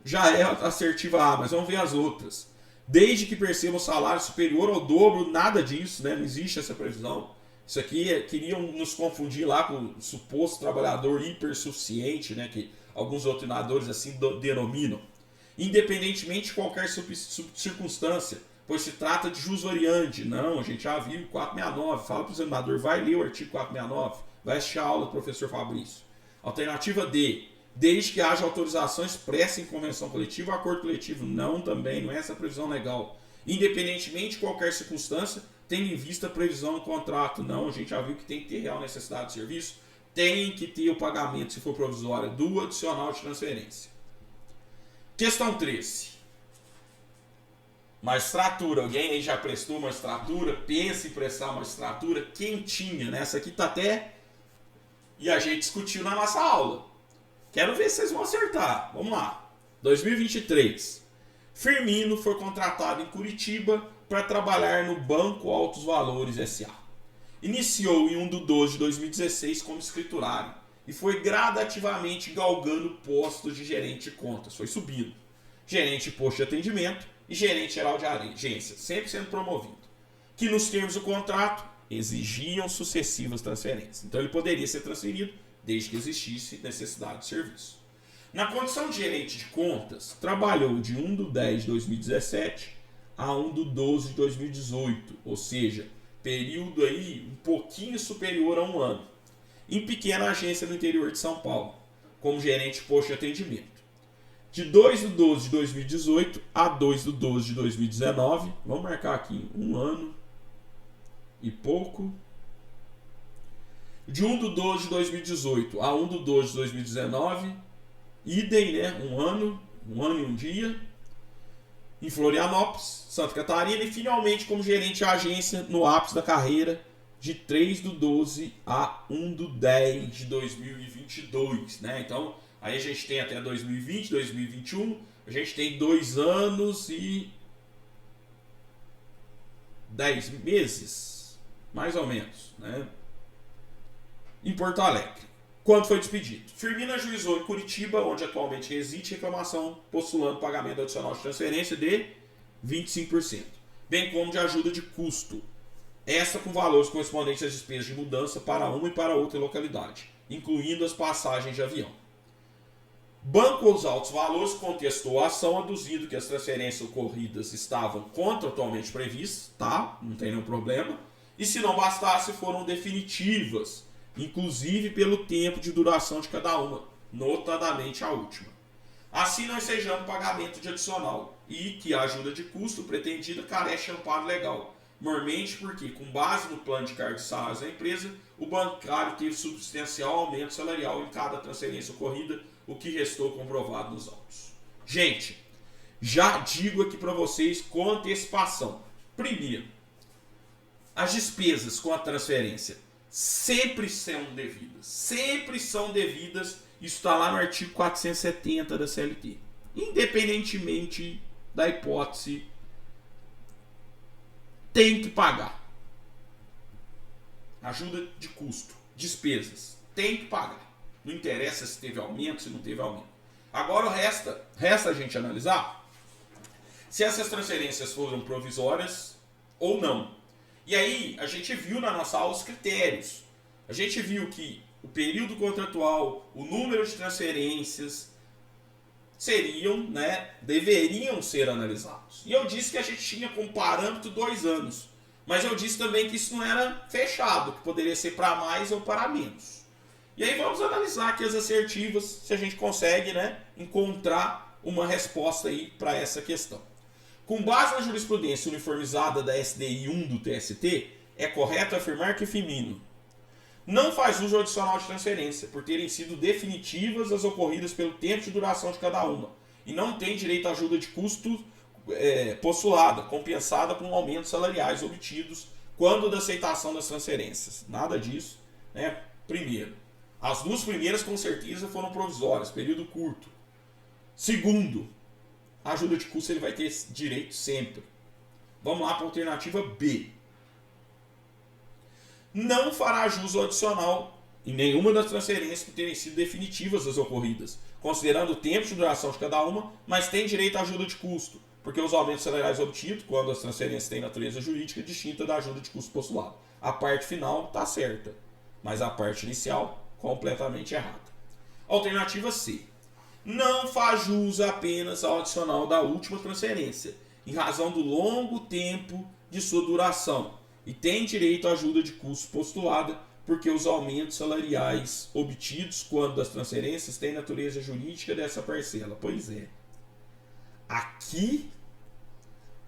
Já é assertiva A, mas vamos ver as outras. Desde que perceba o salário superior ao dobro, nada disso, né? Não existe essa previsão. Isso aqui queriam nos confundir lá com o suposto trabalhador hipersuficiente, né? Que alguns doutrinadores assim denominam. Independentemente de qualquer circunstância, pois se trata de jus variante. Não, a gente já viu 469. Fala para o examinador, vai ler o artigo 469, vai assistir a aula do professor Fabrício. Alternativa D, desde que haja autorização expressa em convenção coletiva ou acordo coletivo. Não, também, não é essa a previsão legal. Independentemente de qualquer circunstância, tendo em vista a previsão no contrato. Não, a gente já viu que tem que ter real necessidade de serviço, tem que ter o pagamento, se for provisório, do adicional de transferência. Questão 13. Magistratura. Alguém aí já prestou magistratura? Pensa em prestar magistratura? Quentinha, né? Essa aqui tá até... E a gente discutiu na nossa aula. Quero ver se vocês vão acertar. Vamos lá. 2023. Firmino foi contratado em Curitiba para trabalhar no Banco Altos Valores S.A. Iniciou em 1/12/2016 como escriturário e foi gradativamente galgando postos de gerente de contas. Foi subindo. Gerente de posto de atendimento e gerente geral de agência, sempre sendo promovido. Que nos termos do contrato exigiam sucessivas transferências. Então ele poderia ser transferido desde que existisse necessidade de serviço. Na condição de gerente de contas, trabalhou de 1/10/2017 a 1/12/2018, ou seja, período aí um pouquinho superior a um ano, em pequena agência no interior de São Paulo, como gerente de posto de atendimento. De 2/12/2018 a 2/12/2019, vamos marcar aqui um ano e pouco. De 1/12/2018 a 1/12/2019, idem, né? Um ano e um dia, em Florianópolis, Santa Catarina, e finalmente como gerente de agência no ápice da carreira, de 3/12 a 1/10/2022, né? Então, aí a gente tem até 2020, 2021, a gente tem 2 anos e 10 meses, mais ou menos, né? Em Porto Alegre. Quando foi despedido? Firmino ajuizou em Curitiba, onde atualmente reside, reclamação postulando pagamento adicional de transferência de 25%, bem como de ajuda de custo, esta com valores correspondentes às despesas de mudança para uma e para outra localidade, incluindo as passagens de avião. Banco aos Altos Valores contestou a ação, aduzindo que as transferências ocorridas estavam contratualmente previstas, tá? Não tem nenhum problema, e se não bastasse foram definitivas, inclusive pelo tempo de duração de cada uma, notadamente a última. Assim não ensejando pagamento de adicional e que a ajuda de custo pretendida carece de amparo legal, normalmente porque, com base no plano de cargos e salários da empresa, o bancário teve substancial aumento salarial em cada transferência ocorrida, o que restou comprovado nos autos. Gente, já digo aqui para vocês com antecipação. Primeiro, as despesas com a transferência sempre são devidas. Sempre são devidas. Isso está lá no artigo 470 da CLT. Independentemente da hipótese, tem que pagar. Ajuda de custo, despesas, tem que pagar. Não interessa se teve aumento, se não teve aumento. Agora resta a gente analisar se essas transferências foram provisórias ou não. E aí, a gente viu na nossa aula os critérios. A gente viu que o período contratual, o número de transferências deveriam ser analisados. E eu disse que a gente tinha como parâmetro 2 anos. Mas eu disse também que isso não era fechado, que poderia ser para mais ou para menos. E aí vamos analisar aqui as assertivas, se a gente consegue, encontrar uma resposta aí para essa questão. Com base na jurisprudência uniformizada da SDI 1 do TST, é correto afirmar que Firmino não faz uso adicional de transferência, por terem sido definitivas as ocorridas pelo tempo de duração de cada uma, e não tem direito à ajuda de custo postulada, compensada com aumentos salariais obtidos quando da aceitação das transferências. Nada disso, né? Primeiro, as duas primeiras com certeza foram provisórias, período curto. Segundo, a ajuda de custo ele vai ter direito sempre. Vamos lá para a alternativa B. Não fará jus adicional em nenhuma das transferências por terem sido definitivas as ocorridas, considerando o tempo de duração de cada uma, mas tem direito à ajuda de custo, porque os aumentos salariais obtidos, quando as transferências têm natureza jurídica, é distinta da ajuda de custo postulada. A parte final está certa, mas a parte inicial completamente errada. Alternativa C. Não faz jus apenas ao adicional da última transferência, em razão do longo tempo de sua duração, e tem direito à ajuda de custo postulada, porque os aumentos salariais obtidos quando das transferências têm natureza jurídica dessa parcela. Pois é. Aqui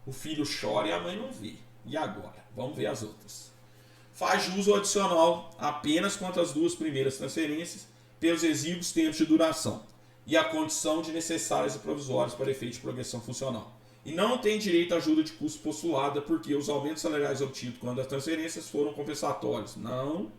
o filho chora e a mãe não vê. E agora? Vamos ver as outras. Faz jus ao adicional apenas quanto às duas primeiras transferências, pelos exíguos tempos de duração e a condição de necessárias e provisórias para efeito de progressão funcional. E não tem direito à ajuda de custo postulada porque os aumentos salariais obtidos quando as transferências foram compensatórios. Não.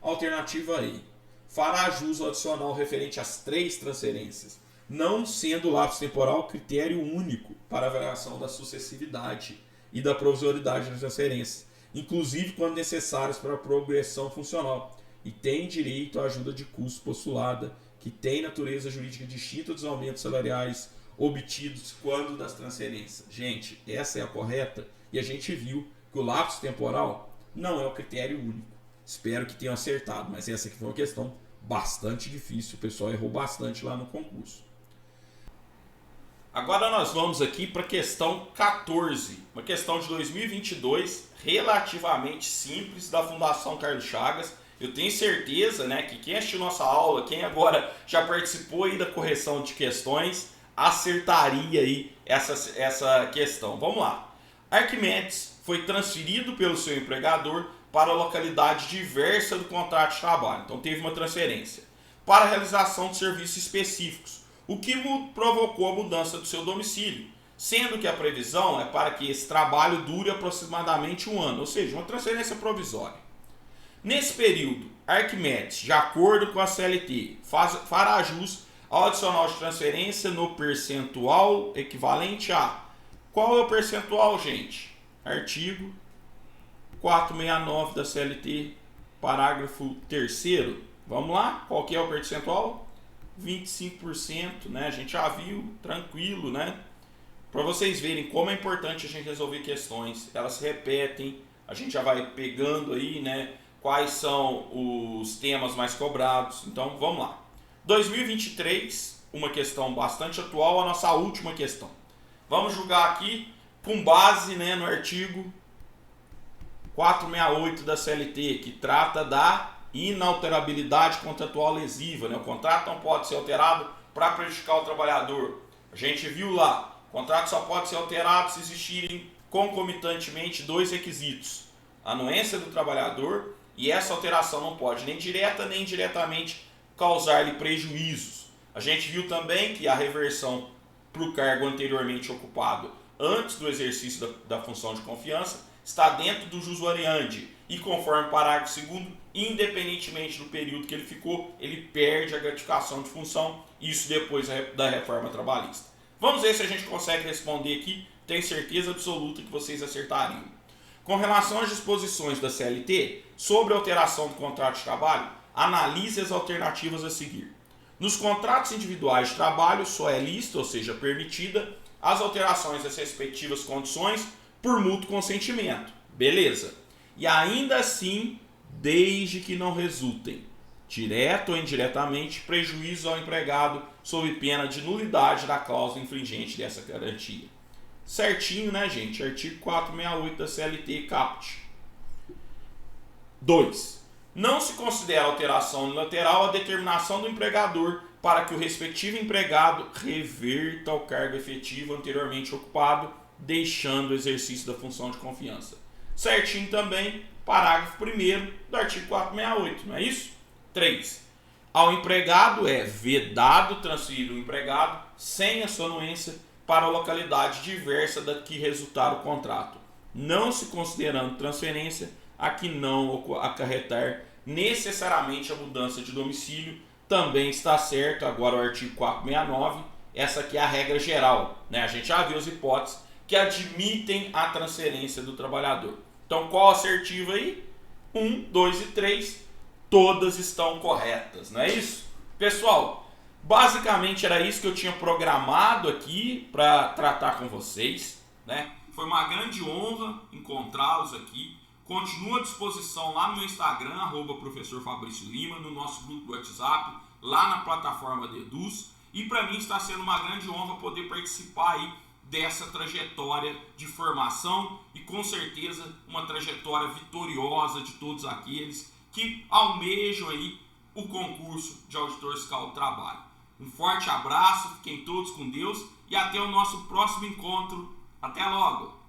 Alternativa E. Fará jus ao adicional referente às 3 transferências, não sendo o lapso temporal critério único para a avaliação da sucessividade e da provisoriedade das transferências, inclusive quando necessários para a progressão funcional, e tem direito à ajuda de custo postulada, que tem natureza jurídica distinta dos aumentos salariais obtidos quando das transferências. Gente, essa é a correta, e a gente viu que o lapso temporal não é o critério único. Espero que tenham acertado, mas essa aqui foi uma questão bastante difícil, o pessoal errou bastante lá no concurso. Agora nós vamos aqui para a questão 14, uma questão de 2022, relativamente simples, da Fundação Carlos Chagas. Eu tenho certeza, né, que quem assistiu nossa aula, quem agora já participou aí da correção de questões, acertaria aí essa questão. Vamos lá. Arquimedes foi transferido pelo seu empregador para a localidade diversa do contrato de trabalho. Então teve uma transferência para a realização de serviços específicos, o que provocou a mudança do seu domicílio, sendo que a previsão é para que esse trabalho dure aproximadamente 1 ano, ou seja, uma transferência provisória. Nesse período, Arquimedes, de acordo com a CLT, fará jus ao adicional de transferência no percentual equivalente a... Qual é o percentual, gente? Artigo 469 da CLT, parágrafo 3º. Vamos lá? Qual que é o percentual? 25%, né? A gente já viu, tranquilo, né? Para vocês verem como é importante a gente resolver questões. Elas se repetem, a gente já vai pegando aí, né? Quais são os temas mais cobrados. Então, vamos lá. 2023, uma questão bastante atual, a nossa última questão. Vamos julgar aqui com base, né, no artigo 468 da CLT, que trata da inalterabilidade contratual lesiva, né? O contrato não pode ser alterado para prejudicar o trabalhador. A gente viu lá, o contrato só pode ser alterado se existirem concomitantemente 2 requisitos: a anuência do trabalhador, e essa alteração não pode nem direta nem indiretamente causar-lhe prejuízos. A gente viu também que a reversão para o cargo anteriormente ocupado antes do exercício da função de confiança está dentro do jus variandi, e conforme o parágrafo 2º, independentemente do período que ele ficou, ele perde a gratificação de função, isso depois da reforma trabalhista. Vamos ver se a gente consegue responder aqui, tenho certeza absoluta que vocês acertariam. Com relação às disposições da CLT sobre a alteração do contrato de trabalho, analise as alternativas a seguir. Nos contratos individuais de trabalho só é lícita, ou seja, permitida, as alterações das respectivas condições por mútuo consentimento. Beleza. E ainda assim, desde que não resultem, direto ou indiretamente, prejuízo ao empregado sob pena de nulidade da cláusula infringente dessa garantia. Certinho, né, gente? Artigo 468 da CLT caput. 2. Não se considera alteração unilateral a determinação do empregador para que o respectivo empregado reverta ao cargo efetivo anteriormente ocupado, deixando o exercício da função de confiança. Certinho também, parágrafo 1º do artigo 468, não é isso? 3. Ao empregado é vedado transferir o empregado sem a sua anuência para a localidade diversa da que resultar o contrato, não se considerando transferência a que não acarretar necessariamente a mudança de domicílio. Também está certo agora o artigo 469, essa aqui é a regra geral, né? A gente já viu as hipóteses que admitem a transferência do trabalhador. Então qual assertiva aí? 1, 2 e 3, todas estão corretas, não é isso? Pessoal, basicamente era isso que eu tinha programado aqui para tratar com vocês, né? Foi uma grande honra encontrá-los aqui. Continuo à disposição lá no meu Instagram, @professor Fabrício Lima, no nosso grupo do WhatsApp, lá na plataforma Deduz. E para mim está sendo uma grande honra poder participar aí dessa trajetória de formação e com certeza uma trajetória vitoriosa de todos aqueles que almejam aí o concurso de auditor fiscal do trabalho. Um forte abraço, fiquem todos com Deus e até o nosso próximo encontro. Até logo!